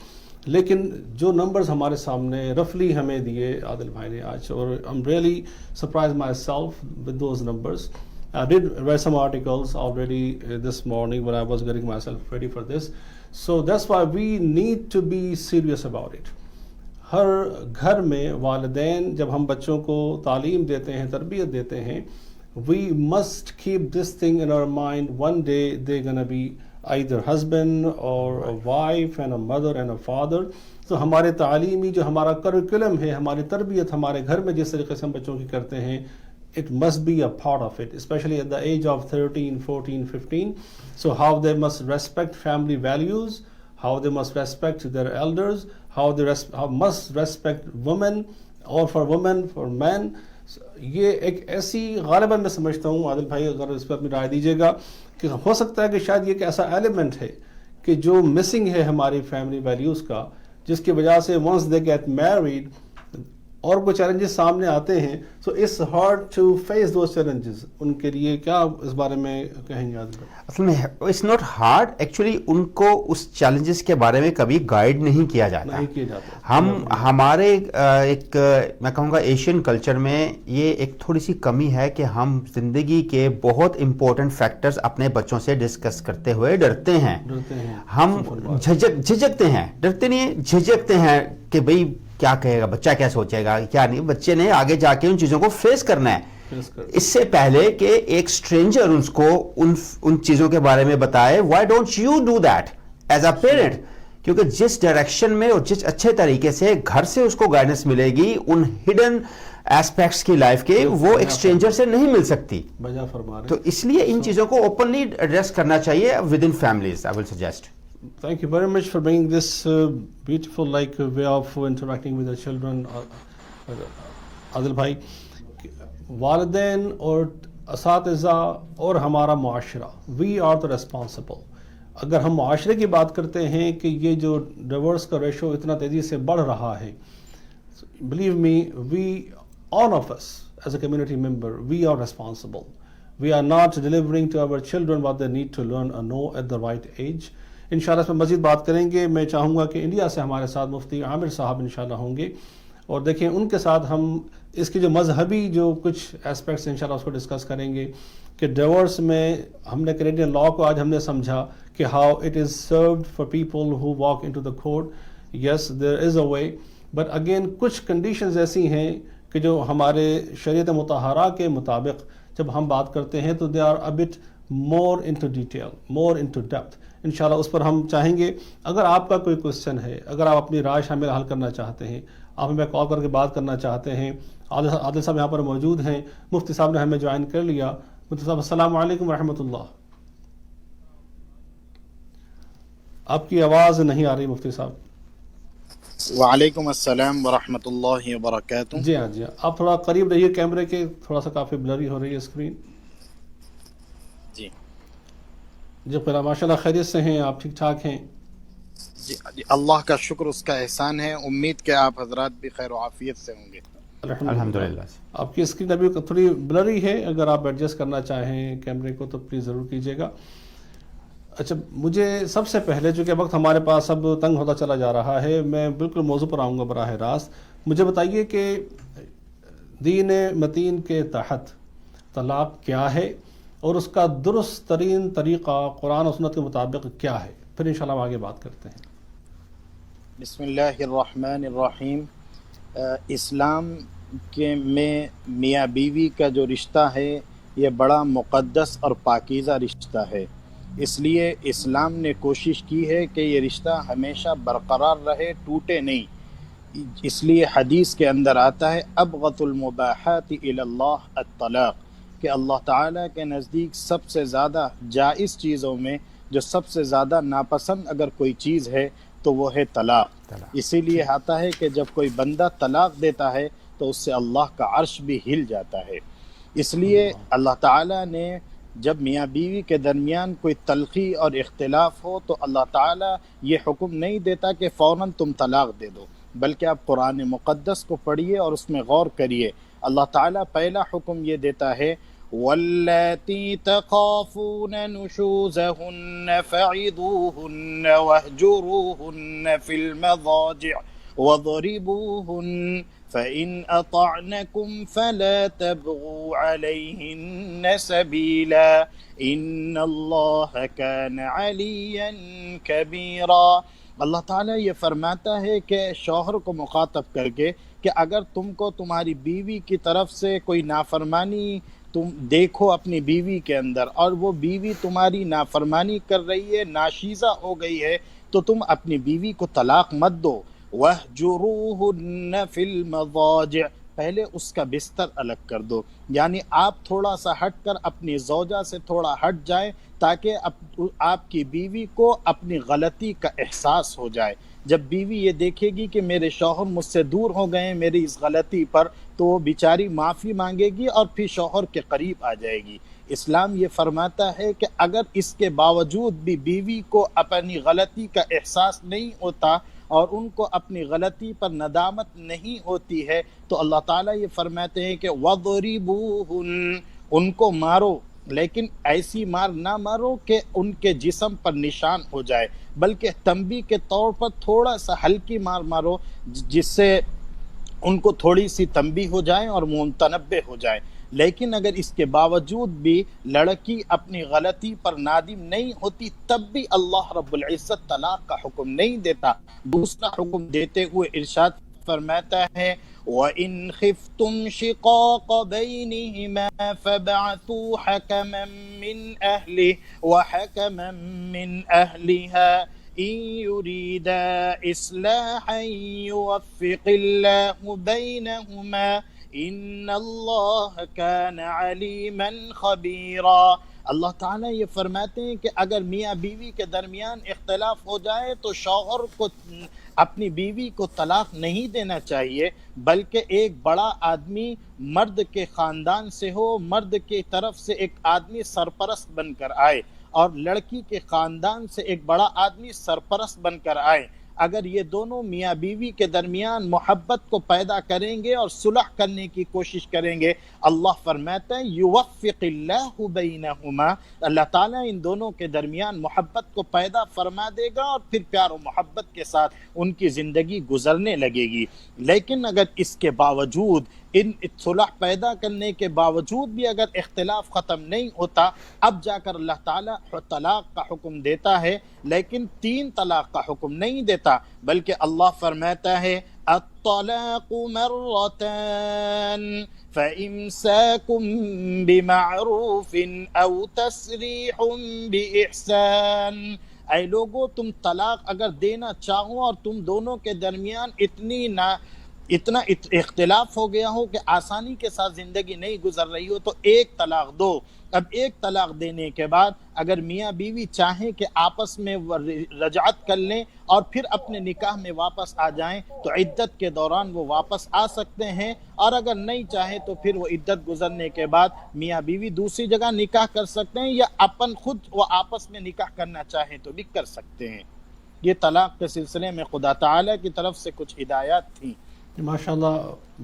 لیکن جو نمبرز ہمارے سامنے رفلی ہمیں دیے عادل بھائی نے آج, اور I'm really surprised myself with those numbers. I did read some articles already this morning when I was getting myself ready for this. So that's why we need to be serious about it. ہر گھر میں والدین جب ہم بچوں کو تعلیم دیتے ہیں, تربیت دیتے ہیں, we must keep this thing in our mind. One day they're going to be either husband or a wife and a mother and a father. تو ہمارے تعلیمی جو ہمارا کریکولم ہے, ہماری تربیت ہمارے گھر میں جس طریقے سے ہم بچوں کی کرتے ہیں, it must be a part of it, especially at the age of 13, 14, 15. So how they must respect family values, how they must respect their elders, how they must respect women, or for women, for men. یہ ایک ایسی غالباً میں سمجھتا ہوں عادل بھائی اگر اس پہ اپنی رائے دیجیے گا کہ ہو سکتا ہے کہ شاید یہ ایک ایسا ایلیمنٹ ہے کہ جو مسنگ ہے ہماری فیملی ویلیوز کا، جس کی وجہ سے ونس دے گیٹ میریڈ اور کوئی چیلنجز سامنے آتے ہیں so it's hard to face those challenges. ان کے لیے کیا اس بارے میں کہیں گے عادل بھائی؟ اصل میں اٹس ناٹ ہارڈ، ایکچولی ان کو اس چیلنجز کے بارے میں کبھی گائیڈ نہیں کیا جاتا. نہیں کیا جاتا. ہمارے ایک میں کہوں گا ایشین کلچر میں یہ ایک تھوڑی سی کمی ہے کہ ہم زندگی کے بہت امپورٹنٹ فیکٹرز اپنے بچوں سے ڈسکس کرتے ہوئے ڈرتے ہیں. ہم جھجکتے ہیں، ڈرتے نہیں، جھجکتے ہیں کہ بھئی کیا کہے گا بچہ، کیا سوچے گا، کیا نہیں. بچے نے آگے جا کے ان چیزوں کو فیس کرنا ہے اس سے پہلے کہ ایک اسٹرینجر اس کو ان چیزوں کے بارے میں بتائے. Why don't you do that as a parent? کیونکہ جس ڈائریکشن میں اور جس اچھے طریقے سے گھر سے اس کو گائیڈنس ملے گی ان ہڈن ایسپیکٹس کی لائف کے، وہ ایک اسٹرینجر سے نہیں مل سکتی. تو اس لیے ان چیزوں کو اوپنلی ایڈریس کرنا چاہیے with in families. I will suggest. Thank you very much for bringing this beautiful way of interacting with the children. عادل بھائی، والدین اور اساتذہ اور ہمارا معاشرہ، we are the responsible. اگر ہم معاشرے کی بات کرتے ہیں کہ یہ جو ڈیورس کا ریشو اتنا تیزی سے بڑھ رہا ہے، believe me, we all of us as a community member, we are responsible. We are not delivering to our children what they need to learn and know at the right age. انشاءاللہ اس میں مزید بات کریں گے. میں چاہوں گا کہ انڈیا سے ہمارے ساتھ مفتی عامر صاحب انشاءاللہ ہوں گے، اور دیکھیں ان کے ساتھ ہم اس کی جو مذہبی جو کچھ اسپیکٹس ہیں انشاءاللہ اس کو ڈسکس کریں گے کہ ڈیورس میں ہم نے کینیڈین لا کو آج ہم نے سمجھا کہ how it is served for people who walk into the دا کورٹ. Yes there is a way, but again کچھ کنڈیشنز ایسی ہیں کہ جو ہمارے شریعت مطہرہ کے مطابق جب ہم بات کرتے ہیں تو they are a bit more into detail, more into depth. انشاءاللہ اس پر ہم چاہیں گے. اگر آپ کا کوئی کوسچن ہے، اگر آپ اپنی رائے شامل حل کرنا چاہتے ہیں، آپ ہمیں کال کر کے بات کرنا چاہتے ہیں. عادل صاحب یہاں پر موجود ہیں، مفتی صاحب نے ہمیں جوائن کر لیا. مفتی صاحب السلام علیکم ورحمۃ اللہ. آپ کی آواز نہیں آ رہی مفتی صاحب. وعلیکم السلام ورحمۃ اللہ وبرکاتہ. جی ہاں جی ہاں، آپ تھوڑا قریب رہیے کیمرے کے، تھوڑا سا کافی بلری ہو رہی ہے اسکرین. جی جی ماشاء اللہ خیریت سے ہیں آپ؟ ٹھیک ٹھاک ہیں؟ جی اللہ کا شکر، اس کا احسان ہے. امید کہ آپ حضرات بھی خیر و عافیت سے ہوں گے. الحمدللہ. آپ کی اسکرین ابھی تھوڑی بلری ہے، اگر آپ ایڈجسٹ کرنا چاہیں کیمرے کو تو پلیز ضرور کیجیے گا. اچھا، مجھے سب سے پہلے چونکہ وقت ہمارے پاس اب تنگ ہوتا چلا جا رہا ہے، میں بالکل موضوع پر آؤں گا براہ راست. مجھے بتائیے کہ دین متین کے تحت طلاق کیا ہے اور اس کا درست ترین طریقہ قرآن و سنت کے مطابق کیا ہے، پھر انشاءاللہ ہم آگے بات کرتے ہیں. بسم اللہ الرحمن الرحیم. اسلام کے میں میاں بیوی کا جو رشتہ ہے یہ بڑا مقدس اور پاکیزہ رشتہ ہے. اس لیے اسلام نے کوشش کی ہے کہ یہ رشتہ ہمیشہ برقرار رہے، ٹوٹے نہیں. اس لیے حدیث کے اندر آتا ہے ابغض المباحات الی اللہ الطلاق، کہ اللہ تعالیٰ کے نزدیک سب سے زیادہ جائز چیزوں میں جو سب سے زیادہ ناپسند اگر کوئی چیز ہے تو وہ ہے طلاق. اسی لیے آتا ہے کہ جب کوئی بندہ طلاق دیتا ہے تو اس سے اللہ کا عرش بھی ہل جاتا ہے. اس لیے اللہ تعالیٰ نے جب میاں بیوی کے درمیان کوئی تلخی اور اختلاف ہو تو اللہ تعالیٰ یہ حکم نہیں دیتا کہ فوراً تم طلاق دے دو، بلکہ آپ قرآن مقدس کو پڑھیے اور اس میں غور کریے. اللہ تعالیٰ پہلا حکم یہ دیتا ہے واللاتی تخافون نشوزہن فعظوہن واہجروہن فی المضاجع وضربوہن فإن أطعنكم فلا تبغوا عليهن سبيلا إن الله كان عليا كبيرا. اللہ تعالیٰ یہ فرماتا ہے کہ شوہر کو مخاطب کر کے کہ اگر تم کو تمہاری بیوی کی طرف سے کوئی نافرمانی تم دیکھو اپنی بیوی کے اندر اور وہ بیوی تمہاری نافرمانی کر رہی ہے، ناشیزہ ہو گئی ہے، تو تم اپنی بیوی کو طلاق مت دو. وَاهْجُرُوهُنَّ فِي الْمَضَاجِعِ، پہلے اس کا بستر الگ کر دو. یعنی آپ تھوڑا سا ہٹ کر اپنی زوجہ سے تھوڑا ہٹ جائیں تاکہ آپ کی بیوی کو اپنی غلطی کا احساس ہو جائے. جب بیوی یہ دیکھے گی کہ میرے شوہر مجھ سے دور ہو گئے میری اس غلطی پر، تو وہ بیچاری معافی مانگے گی اور پھر شوہر کے قریب آ جائے گی۔ اسلام یہ فرماتا ہے کہ اگر اس کے باوجود بھی بیوی کو اپنی غلطی کا احساس نہیں ہوتا اور ان کو اپنی غلطی پر ندامت نہیں ہوتی ہے، تو اللہ تعالیٰ یہ فرماتے ہیں کہ وَضْرِبُوهُنَّ، ان کو مارو، لیکن ایسی مار نہ مارو کہ ان کے جسم پر نشان ہو جائے، بلکہ تنبیہ کے طور پر تھوڑا سا ہلکی مار مارو، جس سے ان کو تھوڑی سی تنبیہ ہو جائے اور متنبہ ہو جائے۔ لیکن اگر اس کے باوجود بھی لڑکی اپنی غلطی پر نادم نہیں ہوتی، تب بھی اللہ رب العزت طلاق کا حکم نہیں دیتا۔ دوسرا حکم دیتے ہوئے ارشاد فرماتا ہے وَإِنْ خِفْتُمْ شِقَاقَ بَيْنِهِمَا فَابْعَثُوا حَكَمًا مِّنْ أَهْلِهِ وَحَكَمًا مِّنْ أَهْلِهَا إِن يُرِيدَا إِصْلَاحًا يُوَفِّقِ اللَّهُ بَيْنَهُمَا ان اللہ کان علیما خبیرا۔ اللہ تعالیٰ یہ فرماتے ہیں کہ اگر میاں بیوی کے درمیان اختلاف ہو جائے تو شوہر کو اپنی بیوی کو طلاق نہیں دینا چاہیے، بلکہ ایک بڑا آدمی مرد کے خاندان سے ہو، مرد کی طرف سے ایک آدمی سرپرست بن کر آئے اور لڑکی کے خاندان سے ایک بڑا آدمی سرپرست بن کر آئے۔ اگر یہ دونوں میاں بیوی کے درمیان محبت کو پیدا کریں گے اور صلح کرنے کی کوشش کریں گے، اللہ فرماتا ہے یوفق اللہ بینہما، اللہ تعالیٰ ان دونوں کے درمیان محبت کو پیدا فرما دے گا اور پھر پیار و محبت کے ساتھ ان کی زندگی گزرنے لگے گی۔ لیکن اگر اس کے باوجود، ان صلح پیدا کرنے کے باوجود بھی اگر اختلاف ختم نہیں ہوتا، اب جا کر اللہ تعالیٰ طلاق کا حکم دیتا ہے، لیکن 3 طلاق کا حکم نہیں دیتا، بلکہ اللہ فرماتا ہے الطلاق مرتان فإمساكم بمعروف أو تسريح بإحسان۔ اے لوگو، تم طلاق اگر دینا چاہو اور تم دونوں کے درمیان اتنا اختلاف ہو گیا ہو کہ آسانی کے ساتھ زندگی نہیں گزر رہی ہو، تو 1 طلاق دو۔ اب 1 طلاق دینے کے بعد اگر میاں بیوی چاہیں کہ آپس میں رجعت کر لیں اور پھر اپنے نکاح میں واپس آ جائیں تو عدت کے دوران وہ واپس آ سکتے ہیں، اور اگر نہیں چاہیں تو پھر وہ عدت گزرنے کے بعد میاں بیوی دوسری جگہ نکاح کر سکتے ہیں، یا خود وہ آپس میں نکاح کرنا چاہیں تو بھی کر سکتے ہیں۔ یہ طلاق کے سلسلے میں خدا تعالیٰ کی طرف سے کچھ ہدایات تھیں۔ ماشاءاللہ،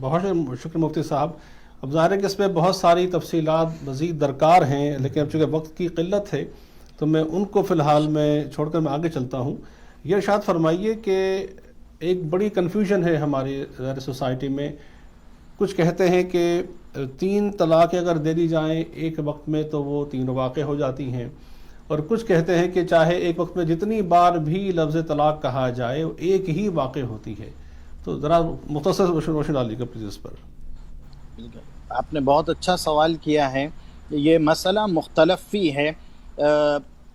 بہت شکریہ مفتی صاحب۔ اب ظاہر ہے کہ اس میں بہت ساری تفصیلات مزید درکار ہیں، لیکن اب چونکہ وقت کی قلت ہے تو میں ان کو فی الحال میں چھوڑ کر میں آگے چلتا ہوں۔ یہ ارشاد فرمائیے کہ ایک بڑی کنفیوژن ہے ہماری سوسائٹی میں، کچھ کہتے ہیں کہ 3 طلاقیں اگر دے دی جائیں ایک وقت میں تو وہ 3 واقع ہو جاتی ہیں، اور کچھ کہتے ہیں کہ چاہے ایک وقت میں جتنی بار بھی لفظ طلاق کہا جائے وہ ایک ہی واقع ہوتی ہے۔ تو ذرا مختصر روشنی ڈالیے گا پلیز اس پر۔ آپ نے بہت اچھا سوال کیا ہے۔ یہ مسئلہ مختلف فی ہے۔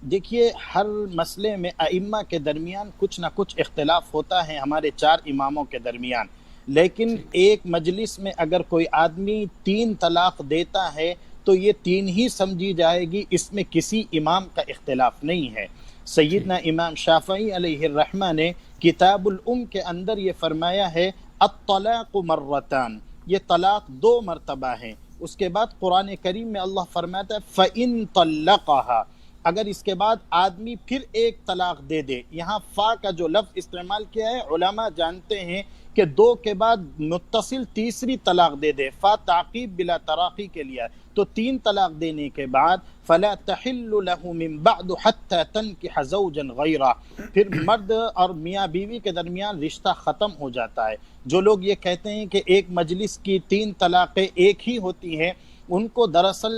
دیکھیے، ہر مسئلے میں ائمہ کے درمیان کچھ نہ کچھ اختلاف ہوتا ہے، ہمارے 4 اماموں کے درمیان، لیکن ایک مجلس میں اگر کوئی آدمی 3 طلاق دیتا ہے تو یہ 3 ہی سمجھی جائے گی، اس میں کسی امام کا اختلاف نہیں ہے۔ سیدنا امام شافعی علیہ الرحمہ نے کتاب الام کے اندر یہ فرمایا ہے الطلاق مرتان، یہ طلاق 2 مرتبہ ہیں۔ اس کے بعد قرآن کریم میں اللہ فرماتا ہے فَإِن طَلَّقَهَا، اگر اس کے بعد آدمی پھر ایک طلاق دے دے، یہاں فا کا جو لفظ استعمال کیا ہے علماء جانتے ہیں کہ 2 کے بعد متصل تیسری طلاق دے دے، فا تعقیب بلا تراقی کے لیے، تو 3 طلاق دینے کے بعد فلا تحل له من بعد حتى تنكح زوجا غيره، پھر مرد اور میاں بیوی کے درمیان رشتہ ختم ہو جاتا ہے۔ جو لوگ یہ کہتے ہیں کہ ایک مجلس کی 3 طلاقیں ایک ہی ہوتی ہیں، ان کو دراصل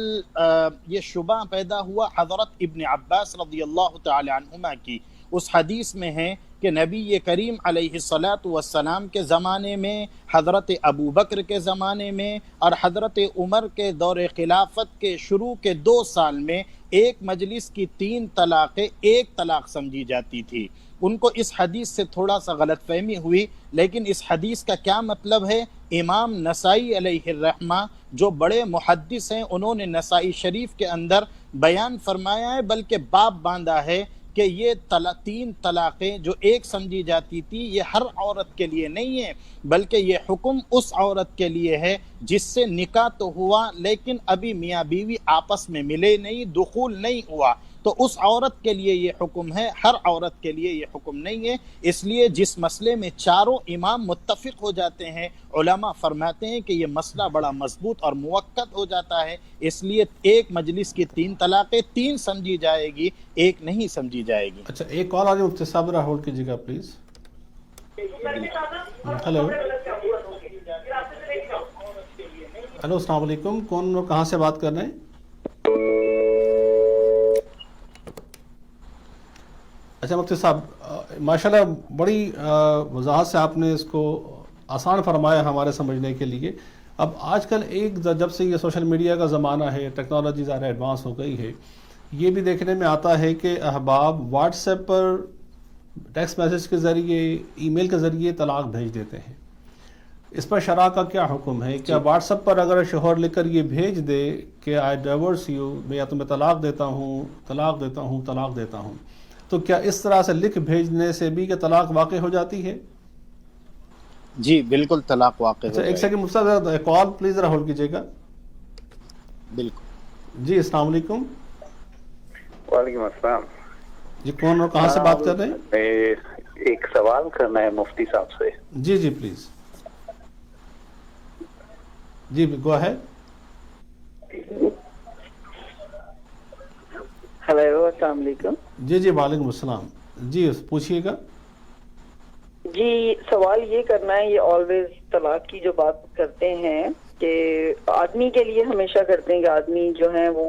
یہ شبہ پیدا ہوا حضرت ابن عباس رضی اللہ تعالی عنہما کی۔ اس حدیث میں ہے کہ نبی کریم علیہ السلام کے زمانے میں، حضرت ابو بکر کے زمانے میں اور حضرت عمر کے دور خلافت کے شروع کے 2 سال میں ایک مجلس کی 3 طلاقیں ایک طلاق سمجھی جاتی تھی۔ ان کو اس حدیث سے تھوڑا سا غلط فہمی ہوئی، لیکن اس حدیث کا کیا مطلب ہے؟ امام نسائی علیہ الرحمہ جو بڑے محدث ہیں، انہوں نے نسائی شریف کے اندر بیان فرمایا ہے، بلکہ باب باندھا ہے کہ یہ تین طلاقیں جو ایک سمجھی جاتی تھی یہ ہر عورت کے لیے نہیں ہے، بلکہ یہ حکم اس عورت کے لیے ہے جس سے نکاح تو ہوا لیکن ابھی میاں بیوی آپس میں ملے نہیں، دخول نہیں ہوا، تو اس عورت کے لیے یہ حکم ہے، ہر عورت کے لیے یہ حکم نہیں ہے۔ اس لیے جس مسئلے میں چاروں امام متفق ہو جاتے ہیں، علماء فرماتے ہیں کہ یہ مسئلہ بڑا مضبوط اور موقت ہو جاتا ہے، اس لیے ایک مجلس کی 3 طلاقیں 3 سمجھی جائے گی، ایک نہیں سمجھی جائے گی۔ اچھا ایک کال آ رہی ہے، مفتی صاحب ذرا ہولڈ کیجیے گا پلیز۔ ہیلو ہیلو السلام علیکم، کون اور کہاں سے بات کر رہے ہیں؟ اچھا مفتی صاحب ماشاءاللہ بڑی وضاحت سے آپ نے اس کو آسان فرمایا ہمارے سمجھنے کے لیے۔ اب آج کل جب سے یہ سوشل میڈیا کا زمانہ ہے، ٹیکنالوجی زیادہ ایڈوانس ہو گئی ہے، یہ بھی دیکھنے میں آتا ہے کہ احباب واٹس ایپ پر ٹیکسٹ میسج کے ذریعے، ای میل کے ذریعے طلاق بھیج دیتے ہیں۔ اس پر شرع کا کیا حکم ہے؟ کیا واٹس ایپ پر اگر شوہر لکھ کر یہ بھیج دے کہ آئی ڈیورس یو، میں یا تمہیں طلاق دیتا ہوں، طلاق دیتا ہوں، طلاق دیتا ہوں، تو کیا اس طرح سے لکھ بھیجنے سے بھی کہ طلاق واقع ہو جاتی ہے؟ جی بالکل طلاق واقع ہو اچھا جائے ایک گی۔ سیکنڈ مفتی صاحب کال پلیز ذرا ہولڈ کیجیے گا۔ بالکل جی السلام علیکم، وعلیکم السلام۔ جی کون اور کہاں سے بات کر رہے ہیں؟ ایک سوال کرنا ہے مفتی صاحب سے۔ جی جی پلیز، جی گو اہیڈ۔ ہیلو السلام علیکم۔ جی جی وعلیکم السلام، جی پوچھیے گا۔ جی سوال یہ کرنا ہے، یہ آلویز طلاق کی جو بات کرتے ہیں کہ آدمی کے لیے ہمیشہ کرتے ہیں کہ آدمی جو ہیں وہ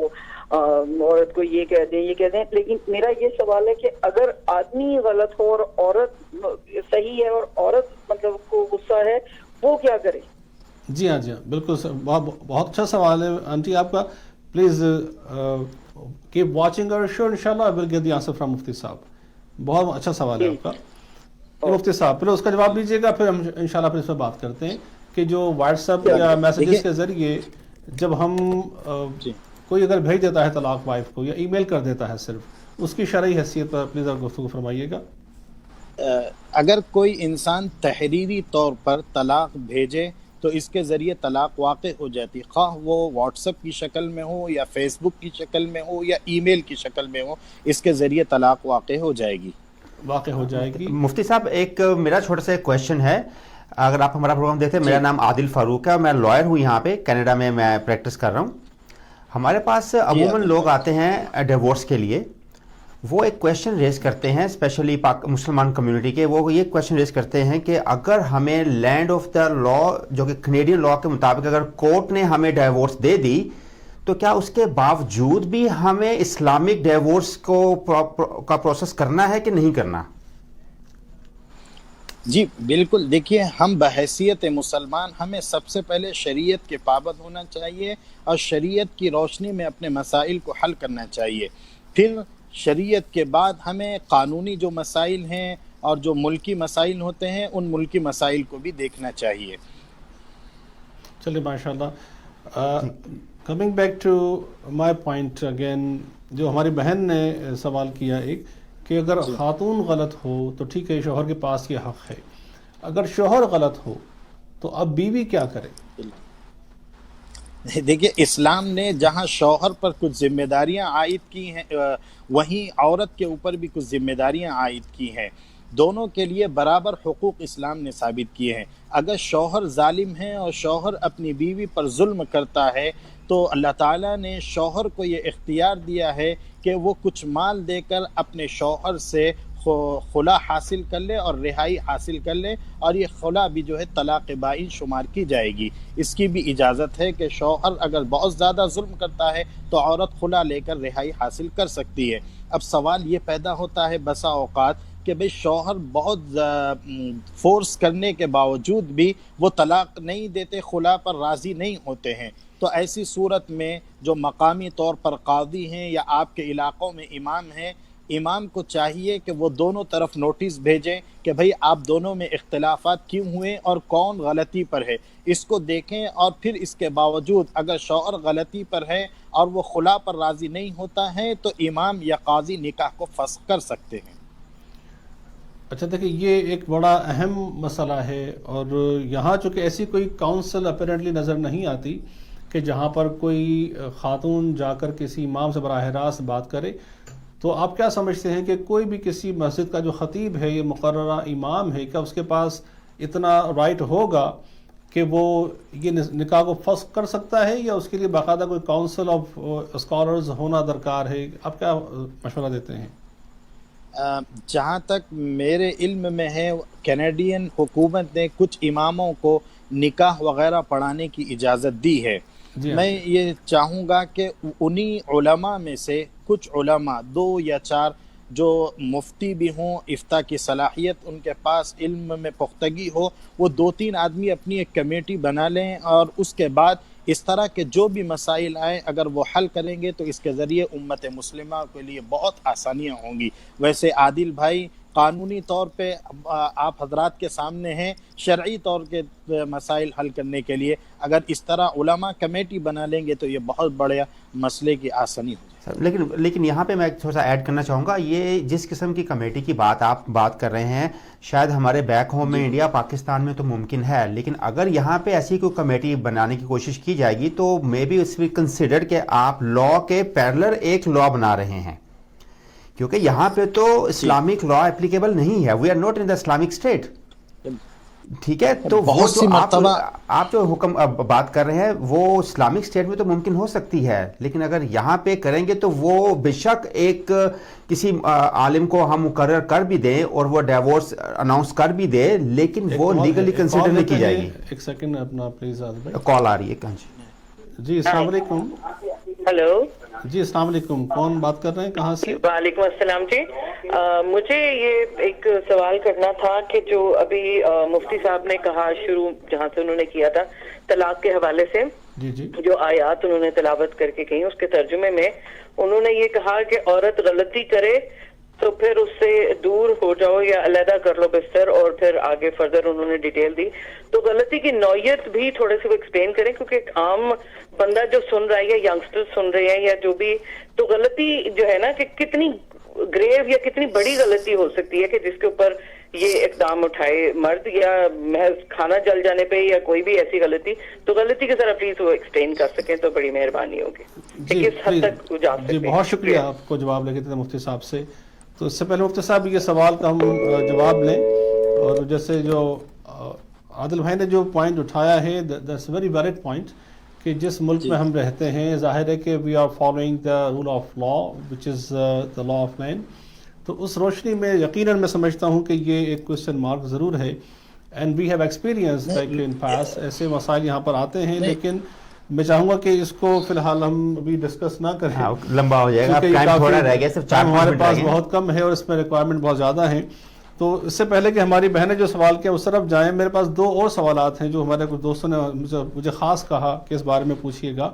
عورت کو یہ کہہ دیں، لیکن میرا یہ سوال ہے کہ اگر آدمی غلط ہو اور عورت صحیح ہے اور عورت مطلب کو غصہ ہے، وہ کیا کرے؟ جی ہاں جی ہاں بالکل، بہت اچھا سوال ہے آنٹی آپ کا۔ پلیز کیپ واچنگ اور شور انشاءاللہ I will get the answer from مفتی صاحب۔ بہت اچھا سوال ہے آپ کا مفتی صاحب، پہلے اس کا جواب دیجیے گا، پھر ہم انشاءاللہ پھر اس پہ بات کرتے ہیں کہ جو واٹس ایپ یا میسیجز کے ذریعے جب ہم کوئی اگر بھیج دیتا ہے طلاق وائف کو یا ای میل کر دیتا ہے، صرف اس کی شرعی حیثیت پر اپنی ذرا گفتگو فرمائیے گا۔ اگر کوئی انسان تحریری طور پر طلاق بھیجے تو اس کے ذریعے طلاق واقع ہو جاتی، خواہ وہ واٹس ایپ کی شکل میں ہو یا فیس بک کی شکل میں ہو یا ای میل کی شکل میں ہو، اس کے ذریعے طلاق واقع ہو جائے گی، واقع ہو جائے گی۔ مفتی صاحب ایک میرا چھوٹا سا کویشچن ہے، اگر آپ ہمارا پروگرام دیکھتے ہیں، میرا نام عادل فاروق ہے، میں لائر ہوں، یہاں پہ کینیڈا میں پریکٹس کر رہا ہوں۔ ہمارے پاس عموماً لوگ آتے ہیں ڈیورس کے لیے، وہ ایک کویشچن ریز کرتے ہیں، اسپیشلی مسلمان کمیونٹی کے، وہ یہ کویشچن ریز کرتے ہیں کہ اگر ہمیں لینڈ آف دا لا جو کہ کینیڈین لا کے مطابق اگر کورٹ نے ہمیں ڈیورس دے دی تو کیا اس کے باوجود بھی ہمیں اسلامک ڈیورس کا پروسیس کرنا ہے کہ نہیں کرنا؟ جی بالکل، دیکھیے ہم بحیثیت مسلمان ہمیں سب سے پہلے شریعت کے پابند ہونا چاہیے اور شریعت کی روشنی میں اپنے مسائل کو حل کرنا چاہیے، پھر شریعت کے بعد ہمیں قانونی جو مسائل ہیں اور جو ملکی مسائل ہوتے ہیں ان ملکی مسائل کو بھی دیکھنا چاہیے۔ چلیے ماشاءاللہ، coming back to my point again, جو ہماری بہن نے سوال کیا ایک کہ اگر خاتون غلط ہو تو ٹھیک ہے، شوہر کے پاس یہ حق ہے، اگر شوہر غلط ہو تو اب بیوی کیا کرے؟ دیکھیے اسلام نے جہاں شوہر پر کچھ ذمہ داریاں عائد کی ہیں وہیں عورت کے اوپر بھی کچھ ذمہ داریاں عائد کی ہیں، دونوں کے لیے برابر حقوق اسلام نے ثابت کیے ہیں۔ اگر شوہر ظالم ہے اور شوہر اپنی بیوی پر ظلم کرتا ہے تو اللہ تعالیٰ نے شوہر کو یہ اختیار دیا ہے کہ وہ کچھ مال دے کر اپنے شوہر سے خلا حاصل کر لے اور رہائی حاصل کر لے، اور یہ خلا بھی جو ہے طلاق بائن شمار کی جائے گی۔ اس کی بھی اجازت ہے کہ شوہر اگر بہت زیادہ ظلم کرتا ہے تو عورت خلا لے کر رہائی حاصل کر سکتی ہے۔ اب سوال یہ پیدا ہوتا ہے بسا اوقات کہ بھئی شوہر بہت فورس کرنے کے باوجود بھی وہ طلاق نہیں دیتے، خلا پر راضی نہیں ہوتے ہیں، تو ایسی صورت میں جو مقامی طور پر قاضی ہیں یا آپ کے علاقوں میں امام ہیں، امام کو چاہیے کہ وہ دونوں طرف نوٹس بھیجیں کہ بھئی آپ دونوں میں اختلافات کیوں ہوئے اور کون غلطی پر ہے، اس کو دیکھیں، اور پھر اس کے باوجود اگر شوہر غلطی پر ہے اور وہ خلا پر راضی نہیں ہوتا ہے تو امام یا قاضی نکاح کو فسخ کر سکتے ہیں۔ اچھا دیکھیں، یہ ایک بڑا اہم مسئلہ ہے، اور یہاں چونکہ ایسی کوئی کاؤنسل اپیرنٹلی نظر نہیں آتی کہ جہاں پر کوئی خاتون جا کر کسی امام سے براہ راست بات کرے، تو آپ کیا سمجھتے ہیں کہ کوئی بھی کسی مسجد کا جو خطیب ہے، یہ مقررہ امام ہے، کیا اس کے پاس اتنا رائٹ ہوگا کہ وہ یہ نکاح کو فسخ کر سکتا ہے، یا اس کے لیے باقاعدہ کوئی کاؤنسل آف اسکالرز ہونا درکار ہے؟ آپ کیا مشورہ دیتے ہیں؟ جہاں تک میرے علم میں ہے، کینیڈین حکومت نے کچھ اماموں کو نکاح وغیرہ پڑھانے کی اجازت دی ہے۔ میں یہ چاہوں گا کہ انہی علماء میں سے کچھ علماء 2 یا 4 جو مفتی بھی ہوں، افتاء کی صلاحیت ان کے پاس، علم میں پختگی ہو، وہ 2-3 آدمی اپنی ایک کمیٹی بنا لیں، اور اس کے بعد اس طرح کے جو بھی مسائل آئیں اگر وہ حل کریں گے تو اس کے ذریعے امت مسلمہ کے لیے بہت آسانیاں ہوں گی۔ ویسے عادل بھائی، قانونی طور پہ آپ حضرات کے سامنے ہیں، شرعی طور کے مسائل حل کرنے کے لیے اگر اس طرح علماء کمیٹی بنا لیں گے تو یہ بہت بڑے مسئلے کی آسانی ہو جائے۔ لیکن یہاں پہ میں تھوڑا سا ایڈ کرنا چاہوں گا، یہ جس قسم کی کمیٹی کی آپ بات کر رہے ہیں شاید ہمارے بیک ہوم میں انڈیا پاکستان میں تو ممکن ہے، لیکن اگر یہاں پہ ایسی کوئی کمیٹی بنانے کی کوشش کی جائے گی تو may be it's be considered کہ آپ لا کے پیرلر ایک لا بنا رہے ہیں، کیونکہ یہاں پہ تو اسلامک لا اپلیکیبل نہیں ہے، we are not in the Islamic state, ٹھیک ہے؟ تو وہ جو آپ جو حکم بات کر رہے ہیں وہ اسلامک اسٹیٹ میں تو ممکن ہو سکتی ہے، لیکن اگر یہاں پہ کریں گے تو وہ بے شک ایک کسی عالم کو ہم مقرر کر بھی دیں اور وہ ڈیورس اناؤنس کر بھی دے، لیکن وہ لیگلی کنسیڈر نہیں کی جائے گی۔ ایک سیکنڈ اپنا پلیز، کال آ رہی ہے کہاں جی؟ السلام علیکم۔ ہلو جی السلام علیکم، کون بات کر رہے ہیں، کہاں سے؟ وعلیکم السلام جی، مجھے یہ ایک سوال کرنا تھا کہ جو ابھی مفتی صاحب نے کہا شروع جہاں سے انہوں نے کیا تھا طلاق کے حوالے سے، جو آیات انہوں نے تلاوت کر کے کہیں، اس کے ترجمے میں انہوں نے یہ کہا کہ عورت غلطی کرے تو پھر اس سے دور ہو جاؤ یا علیحدہ کر لو بستر، اور پھر آگے فردر انہوں نے ڈیٹیل دی۔ تو غلطی کی نوعیت بھی تھوڑے سے وہ ایکسپلین کریں، کیونکہ ایک عام بندہ جو سن رہا ہے یا ینگسٹر سن رہے ہیں یا جو بھی، تو غلطی جو ہے نا کہ کتنی گریو یا کتنی بڑی غلطی ہو سکتی ہے کہ جس کے اوپر یہ اقدام اٹھائے مرد، یا محض کھانا جل جانے پہ یا کوئی بھی ایسی غلطی، تو غلطی کی ذرا پلیز وہ ایکسپلین کر سکیں تو بڑی مہربانی ہوگی کہ کس حد تک جا سکتے ہیں۔ جی بہت شکریہ آپ کو جواب لے کے تھے مفتی صاحب سے۔ تو اس سے پہلے مفتی صاحب یہ سوال کا ہم جواب لیں، اور جیسے جو عادل بھائی نے جو پوائنٹ اٹھایا ہے، دیٹس ویری ویلڈ پوائنٹ، کہ جس ملک میں ہم رہتے ہیں ظاہر ہے کہ we are following the rule of law which is the law of land, تو اس روشنی میں یقیناً میں سمجھتا ہوں کہ یہ ایک کوشچن مارک ضرور ہے، and we have experience like in past, ایسے مسائل یہاں پر آتے ہیں، لیکن میں چاہوں گا کہ اس کو فی الحال ہم ابھی ڈسکس نہ کریں، لمبا ہو جائے گا، ٹائم تھوڑا رہ گیا، صرف 4 ہمارے پاس بہت کم ہے اور اس میں ریکوائرمنٹ بہت زیادہ ہیں۔ تو اس سے پہلے کہ ہماری بہنیں جو سوال کیا اس طرف جائیں، میرے پاس 2 اور سوالات ہیں جو ہمارے کچھ دوستوں نے مجھے خاص کہا کہ اس بارے میں پوچھیے گا۔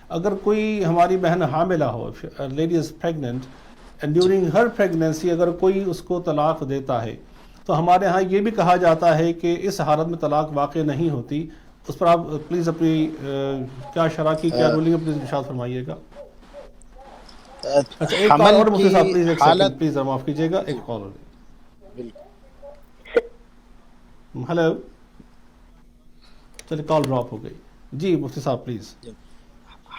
اگر کوئی ہماری بہن حاملہ ہو، lady is pregnant, and during her pregnancy اگر کوئی اس کو طلاق دیتا ہے، تو ہمارے ہاں یہ بھی کہا جاتا ہے کہ اس حالت میں طلاق واقع نہیں ہوتی، اس پر آپ پلیز اپنی کیا شرح کی کیا رولنگ ہے، پلیز ارشاد فرمائیے گا۔ اچھا ایک کال اور مفتی صاحب پلیز، ایک سیکنڈ پلیز معاف کیجیے گا، ایک کال اور۔ ہلو، چلیے کال ڈراپ ہو گئی۔ جی مفتی صاحب پلیز۔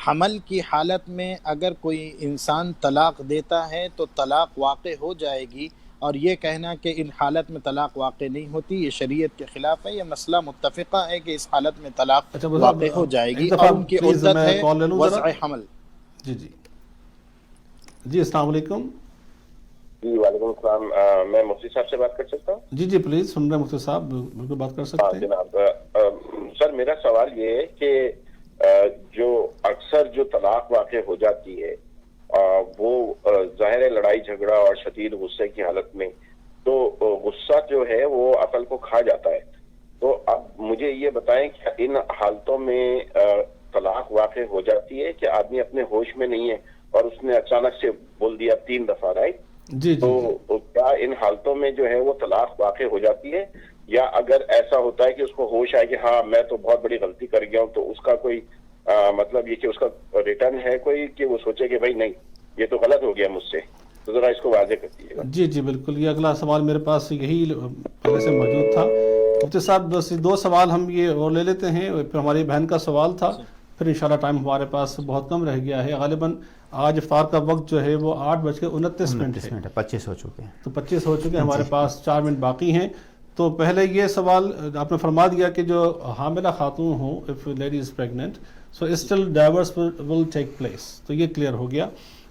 حمل کی حالت میں اگر کوئی انسان طلاق دیتا ہے تو طلاق واقع ہو جائے گی، اور یہ کہنا کہ ان حالت میں طلاق واقع نہیں ہوتی یہ شریعت کے خلاف ہے۔ یہ مسئلہ متفقہ ہے کہ اس حالت میں طلاق واقع ہو جائے گی، اور ان کی عدت ہے وضع حمل۔ جی جی جی السلام علیکم۔ جی وعلیکم السلام، میں مفتی صاحب سے بات کر سکتا ہوں؟ جی جی پلیز، سن رہے ہیں مفتی صاحب، بالکل بات کر سکتے ہیں جناب۔ سر میرا سوال یہ ہے کہ جو اکثر جو طلاق واقع ہو جاتی ہے وہ ظاہر ہے لڑائی جھگڑا اور شدید غصے کی حالت میں، تو غصہ جو ہے وہ عقل کو کھا جاتا ہے، تو اب مجھے یہ بتائیں کہ ان حالتوں میں طلاق واقع ہو جاتی ہے کہ آدمی اپنے ہوش میں نہیں ہے اور اس نے اچانک سے بول دیا 3 دفعہ، رائٹ؟ جی تو کیا ان حالتوں میں جو ہے وہ طلاق واقع ہو جاتی ہے، یا اگر ایسا ہوتا ہے کہ اس کو ہوش آئے کہ ہاں میں تو بہت بڑی غلطی کر گیا ہوں، تو اس کا کوئی مطلب یہ کہ اس کا ریٹرن ہے کوئی، کہ وہ سوچے کہ بھائی نہیں یہ تو غلط ہو گیا مجھ سے؟ تو ذرا اس کو واضح کر دیجیے گا. جی بالکل، یہ اگلا سوال میرے پاس یہی پہلے سے موجود تھا. مفتی صاحب بس 2 سوال ہم یہ اور لے لیتے ہیں، پھر ہماری بہن کا سوال تھا، پھر انشاءاللہ ٹائم ہمارے پاس بہت کم رہ گیا ہے. غالباً آج افطار کا وقت جو ہے وہ 8:29 ہے، 25 ہو چکے ہیں. تو 25 ہو چکے ہیں، ہمارے پاس 4 منٹ باقی ہیں. تو پہلے یہ سوال آپ نے فرما دیا کہ جو حاملہ خاتون ہوں، if lady is pregnant, so still divorce will take place. تو یہ کلیئر ہو گیا.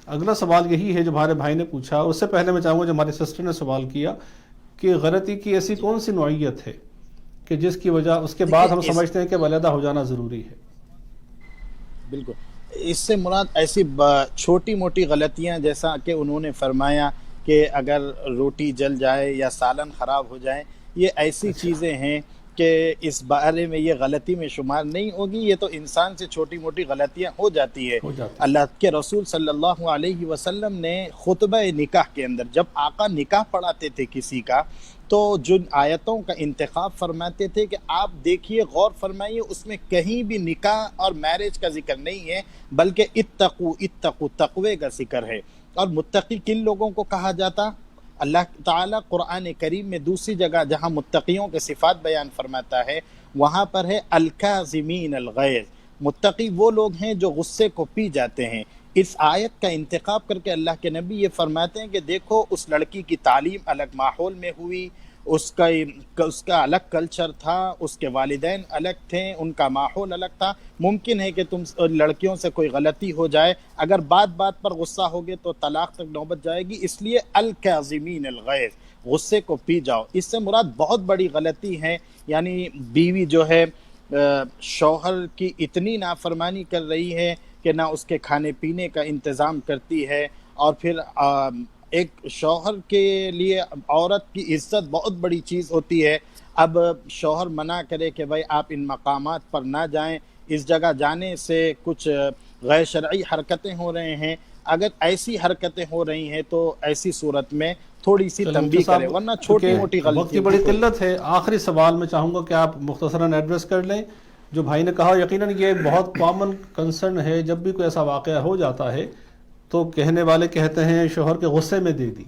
اگلا سوال یہی ہے جو ہمارے بھائی نے پوچھا. اس سے پہلے میں چاہوں گا جو ہماری سسٹر نے سوال کیا کہ غلطی کی ایسی کون سی نوعیت ہے کہ جس کی وجہ اس کے بعد ہم سمجھتے ہیں کہ علیحدہ ہو جانا ضروری ہے. بالکل، اس سے مراد ایسی چھوٹی موٹی غلطیاں، جیسا کہ انہوں نے فرمایا کہ اگر روٹی جل جائے یا سالن خراب ہو جائے، یہ ایسی چیزیں ہیں کہ اس بارے میں یہ غلطی میں شمار نہیں ہوگی. یہ تو انسان سے چھوٹی موٹی غلطیاں ہو جاتی ہے. اللہ کے رسول صلی اللہ علیہ وسلم نے خطبہ نکاح کے اندر جب آقا نکاح پڑھاتے تھے کسی کا، تو جن آیتوں کا انتخاب فرماتے تھے کہ آپ دیکھیے، غور فرمائیے، اس میں کہیں بھی نکاح اور میرج کا ذکر نہیں ہے، بلکہ اتقو تقوی کا ذکر ہے. اور متقی کن لوگوں کو کہا جاتا؟ اللہ تعالیٰ قرآن کریم میں دوسری جگہ جہاں متقیوں کے صفات بیان فرماتا ہے، وہاں پر ہے الکاظمین الغیظ. متقی وہ لوگ ہیں جو غصے کو پی جاتے ہیں. اس آیت کا انتخاب کر کے اللہ کے نبی یہ فرماتے ہیں کہ دیکھو، اس لڑکی کی تعلیم الگ ماحول میں ہوئی، اس کا الگ کلچر تھا، اس کے والدین الگ تھے، ان کا ماحول الگ تھا. ممکن ہے کہ تم لڑکیوں سے کوئی غلطی ہو جائے، اگر بات پر غصہ ہوگے تو طلاق تک نوبت جائے گی. اس لیے الکاظمین الغیظ، غصے کو پی جاؤ. اس سے مراد بہت بڑی غلطی ہے، یعنی بیوی جو ہے شوہر کی اتنی نافرمانی کر رہی ہے کہ نہ اس کے کھانے پینے کا انتظام کرتی ہے. اور پھر ایک شوہر کے لیے عورت کی عزت بہت بڑی چیز ہوتی ہے. اب شوہر منع کرے کہ بھائی آپ ان مقامات پر نہ جائیں، اس جگہ جانے سے کچھ غیر شرعی حرکتیں ہو رہے ہیں. اگر ایسی حرکتیں ہو رہی ہیں تو ایسی صورت میں تھوڑی سی تنبیہ کرے، ورنہ چھوٹی موٹی غلطی. وقت کی بڑی قلت ہے. آخری سوال میں چاہوں گا کہ آپ مختصراً ایڈریس کر لیں. جو بھائی نے کہا یقیناً یہ بہت کامن کنسرن ہے، جب بھی کوئی ایسا واقعہ ہو جاتا ہے تو کہنے والے کہتے ہیں شوہر کے غصے میں دے دی.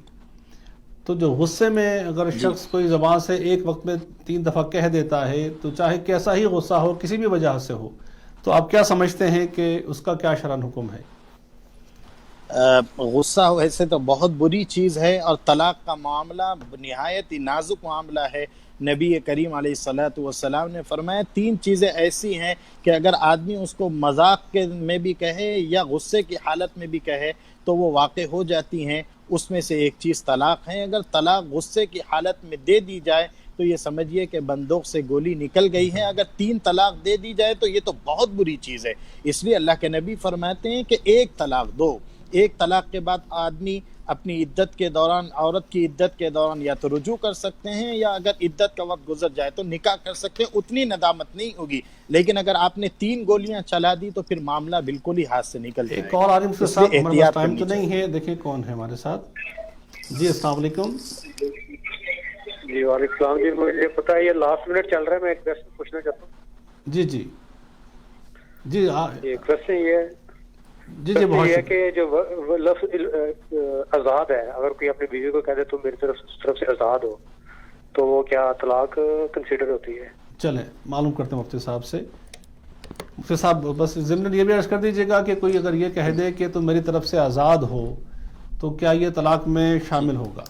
تو جو غصے میں اگر شخص کوئی زبان سے ایک وقت میں 3 دفعہ کہہ دیتا ہے، تو چاہے کیسا ہی غصہ ہو، کسی بھی وجہ سے ہو، تو آپ کیا سمجھتے ہیں کہ اس کا کیا شرعاً حکم ہے؟ غصہ ویسے تو بہت بری چیز ہے، اور طلاق کا معاملہ نہایت ہی نازک معاملہ ہے. نبی کریم علیہ الصلوۃ والسلام نے فرمایا 3 چیزیں ایسی ہیں کہ اگر آدمی اس کو مذاق میں بھی کہے یا غصے کی حالت میں بھی کہے تو وہ واقع ہو جاتی ہیں. اس میں سے ایک چیز طلاق ہے. اگر طلاق غصے کی حالت میں دے دی جائے تو یہ سمجھیے کہ بندوق سے گولی نکل گئی ہے. اگر 3 طلاق دے دی جائے تو یہ تو بہت بری چیز ہے. اس لیے اللہ کے نبی فرماتے ہیں کہ 1 طلاق دو. 1 طلاق کے بعد آدمی اپنی عدت کے دوران، عورت کی عدت کے دوران یا تو رجوع کر سکتے ہیں، یا اگر عدت کا وقت گزر جائے تو نکاح کر سکتے ہیں. اتنی ندامت نہیں ہوگی. لیکن اگر آپ نے 3 گولیاں چلا دی تو پھر معاملہ بالکل ہی ہاتھ سے نکل جائے گا. ایک اور عالم کے ساتھ ہمارے پاس ٹائم تو نہیں ہے، دیکھیں کون ہے ہمارے ساتھ. جی السلام علیکم. جی وعلیکم السلام. جی مجھے پتا ہے یہ لاسٹ منٹ چل رہا ہے، میں ایک کوشچن پوچھنا چاہتا ہوں. جی جی جی ایک کوشچن یہ ہے یہ ہے کہ جو لفظ آزاد ہے، اگر کوئی اپنی بیوی کو کہہ دے تو میری طرف سے آزاد ہو، تو وہ کیا طلاق کنسیڈر ہوتی ہے؟ چلیں معلوم کرتے ہیں مفتی صاحب سے. مفتی صاحب بس ضمن یہ بھی عرض کر دیجیے گا کہ کوئی اگر یہ کہہ دے کہ تم میری طرف سے آزاد ہو تو کیا یہ طلاق میں شامل ہوگا؟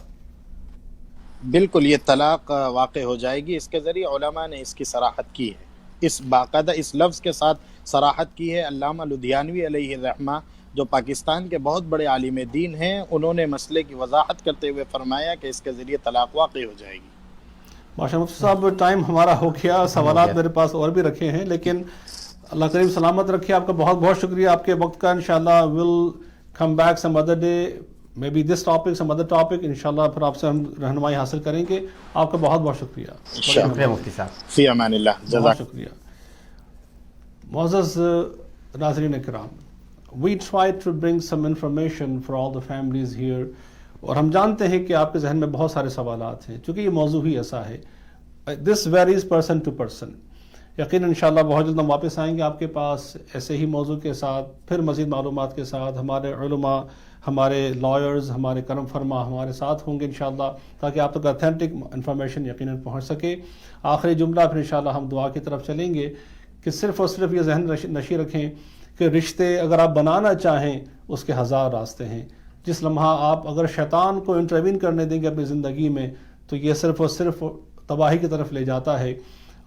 بالکل یہ طلاق واقع ہو جائے گی. اس کے ذریعے علماء نے اس کی صراحت کی ہے، اس باقاعدہ اس لفظ کے ساتھ صراحت کی ہے. علامہ لدھیانوی علیہ الرحمہ جو پاکستان کے بہت بڑے عالم دین ہیں، انہوں نے مسئلے کی وضاحت کرتے ہوئے فرمایا کہ اس کے ذریعے طلاق واقع ہو جائے گی. ماشاء اللہ. مفتی صاحب ٹائم ہمارا ہو گیا، سوالات میرے پاس اور بھی رکھے ہیں، لیکن اللہ کریم سلامت رکھے. آپ کا بہت بہت شکریہ آپ کے وقت کا. انشاءاللہ we'll come back some other day, maybe this topic, some other topic. انشاءاللہ پھر آپ سے ہم رہنمائی حاصل کریں گے. آپ کا بہت بہت شکریہ. شکریہ مفتی صاحب. فی امان اللہ. بہت شکریہ. معزز ناظرین کرام, we try to bring some information for all the families here اور ہم جانتے ہیں کہ آپ کے ذہن میں بہت سارے سوالات ہیں، چونکہ یہ موضوع ہی ایسا ہے. This varies person to person. یقیناً انشاءاللہ بہت جلد ہم واپس آئیں گے آپ کے پاس ایسے ہی موضوع کے ساتھ، پھر مزید معلومات کے ساتھ. ہمارے علماء، ہمارے لائرز، ہمارے کرم فرما ہمارے ساتھ ہوں گے انشاءاللہ، تاکہ آپ تک اتھینٹک انفارمیشن یقیناً پہنچ سکے. آخری جملہ پھر انشاءاللہ ہم دعا کی طرف چلیں گے کہ صرف اور صرف یہ ذہن نشی رکھیں کہ رشتے اگر آپ بنانا چاہیں اس کے ہزار راستے ہیں. جس لمحہ آپ اگر شیطان کو انٹروین کرنے دیں گے اپنی زندگی میں تو یہ صرف اور صرف تباہی کی طرف لے جاتا ہے.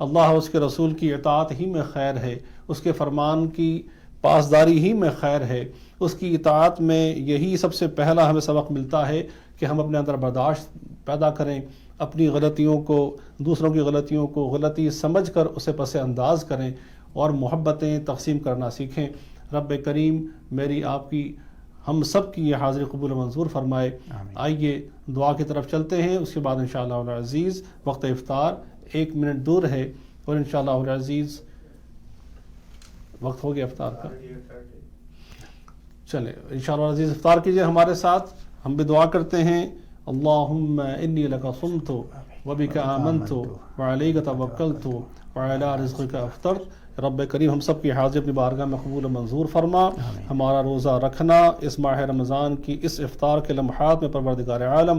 اللہ اور اس کے رسول کی اطاعت ہی میں خیر ہے، اس کے فرمان کی پاسداری ہی میں خیر ہے. اس کی اطاعت میں یہی سب سے پہلا ہمیں سبق ملتا ہے کہ ہم اپنے اندر برداشت پیدا کریں، اپنی غلطیوں کو، دوسروں کی غلطیوں کو غلطی سمجھ کر اسے پس انداز کریں اور محبتیں تقسیم کرنا سیکھیں. رب کریم میری آپ کی ہم سب کی یہ حاضری قبول و منظور فرمائے. آئیے دعا کی طرف چلتے ہیں. اس کے بعد انشاءاللہ العزیز وقت افطار 1 منٹ دور ہے، اور انشاءاللہ العزیز وقت ہو گیا افطار کا. چلے انشاءاللہ العزیز افطار کیجئے ہمارے ساتھ. ہم بھی دعا کرتے ہیں. اللہم انی لک صمت وبک آمنت وعلیک توکلت وعلی رزقک افطرت. رب کریم ہم سب کی حاضر اپنی بارگاہ میں قبول و منظور فرما. ہمارا روزہ رکھنا اس ماہ رمضان کی اس افطار کے لمحات میں پروردگار عالم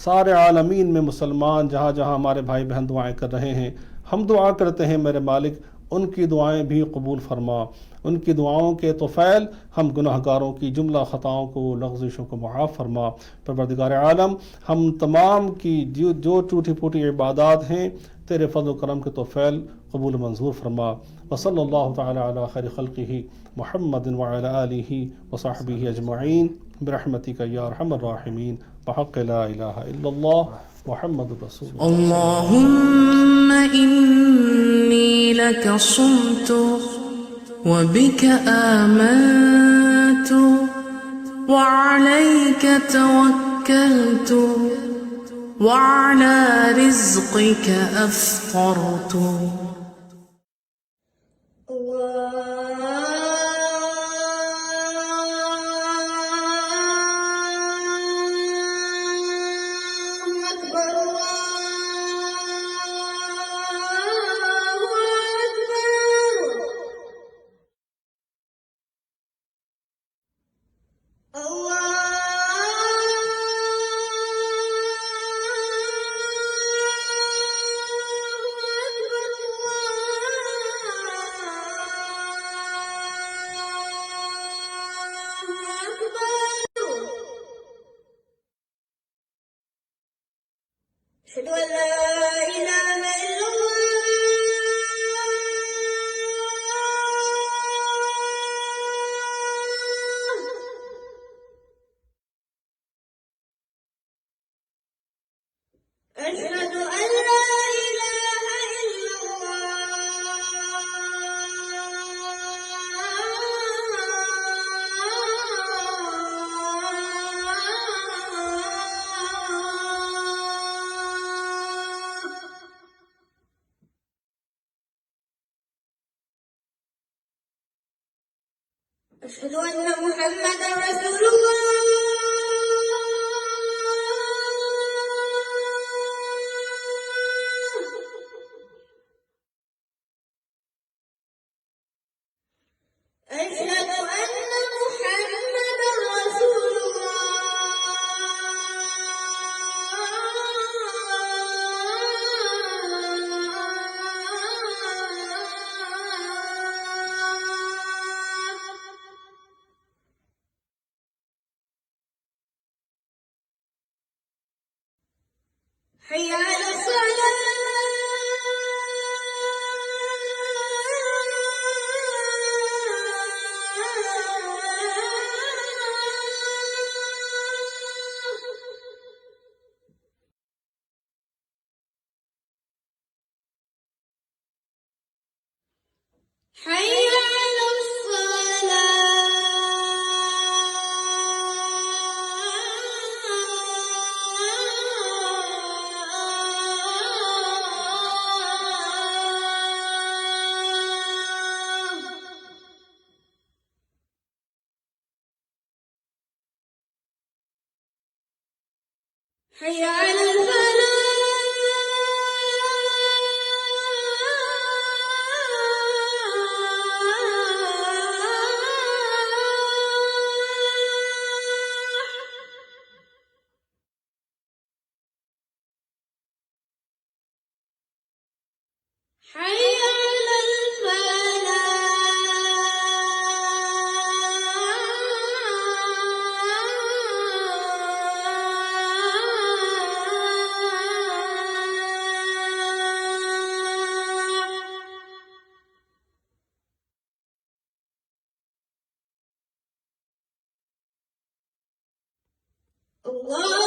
سارے عالمین میں مسلمان جہاں جہاں ہمارے بھائی بہن دعائیں کر رہے ہیں، ہم دعا کرتے ہیں میرے مالک ان کی دعائیں بھی قبول فرما. ان کی دعاؤں کے طفیل ہم گناہ گاروں کی جملہ خطاؤں کو، لغزشوں کو معاف فرما. پروردگار عالم ہم تمام کی جو ٹوٹی پھوٹی عبادات ہیں تیرے فضل و کرم کے طفیل قبول منظور فرما. وصلی اللہ تعالی علی خیر خلقہ محمد وعلی آلہ وصحبہ اجمعین برحمتک یا ارحم الراحمین بحق لا الہ الا اللہ محمد رسول اللہ. اللهم إني لك صمت وبك آمنت وعليك توكلت وعلى رزقك أفطرت. أشهد أن لا إله إلا الله. أشهد أن لا إله إلا الله. أشهد أن محمدا رسول الله. حي على الصلاة. حي حي على الفلاح حي على الفلاح الله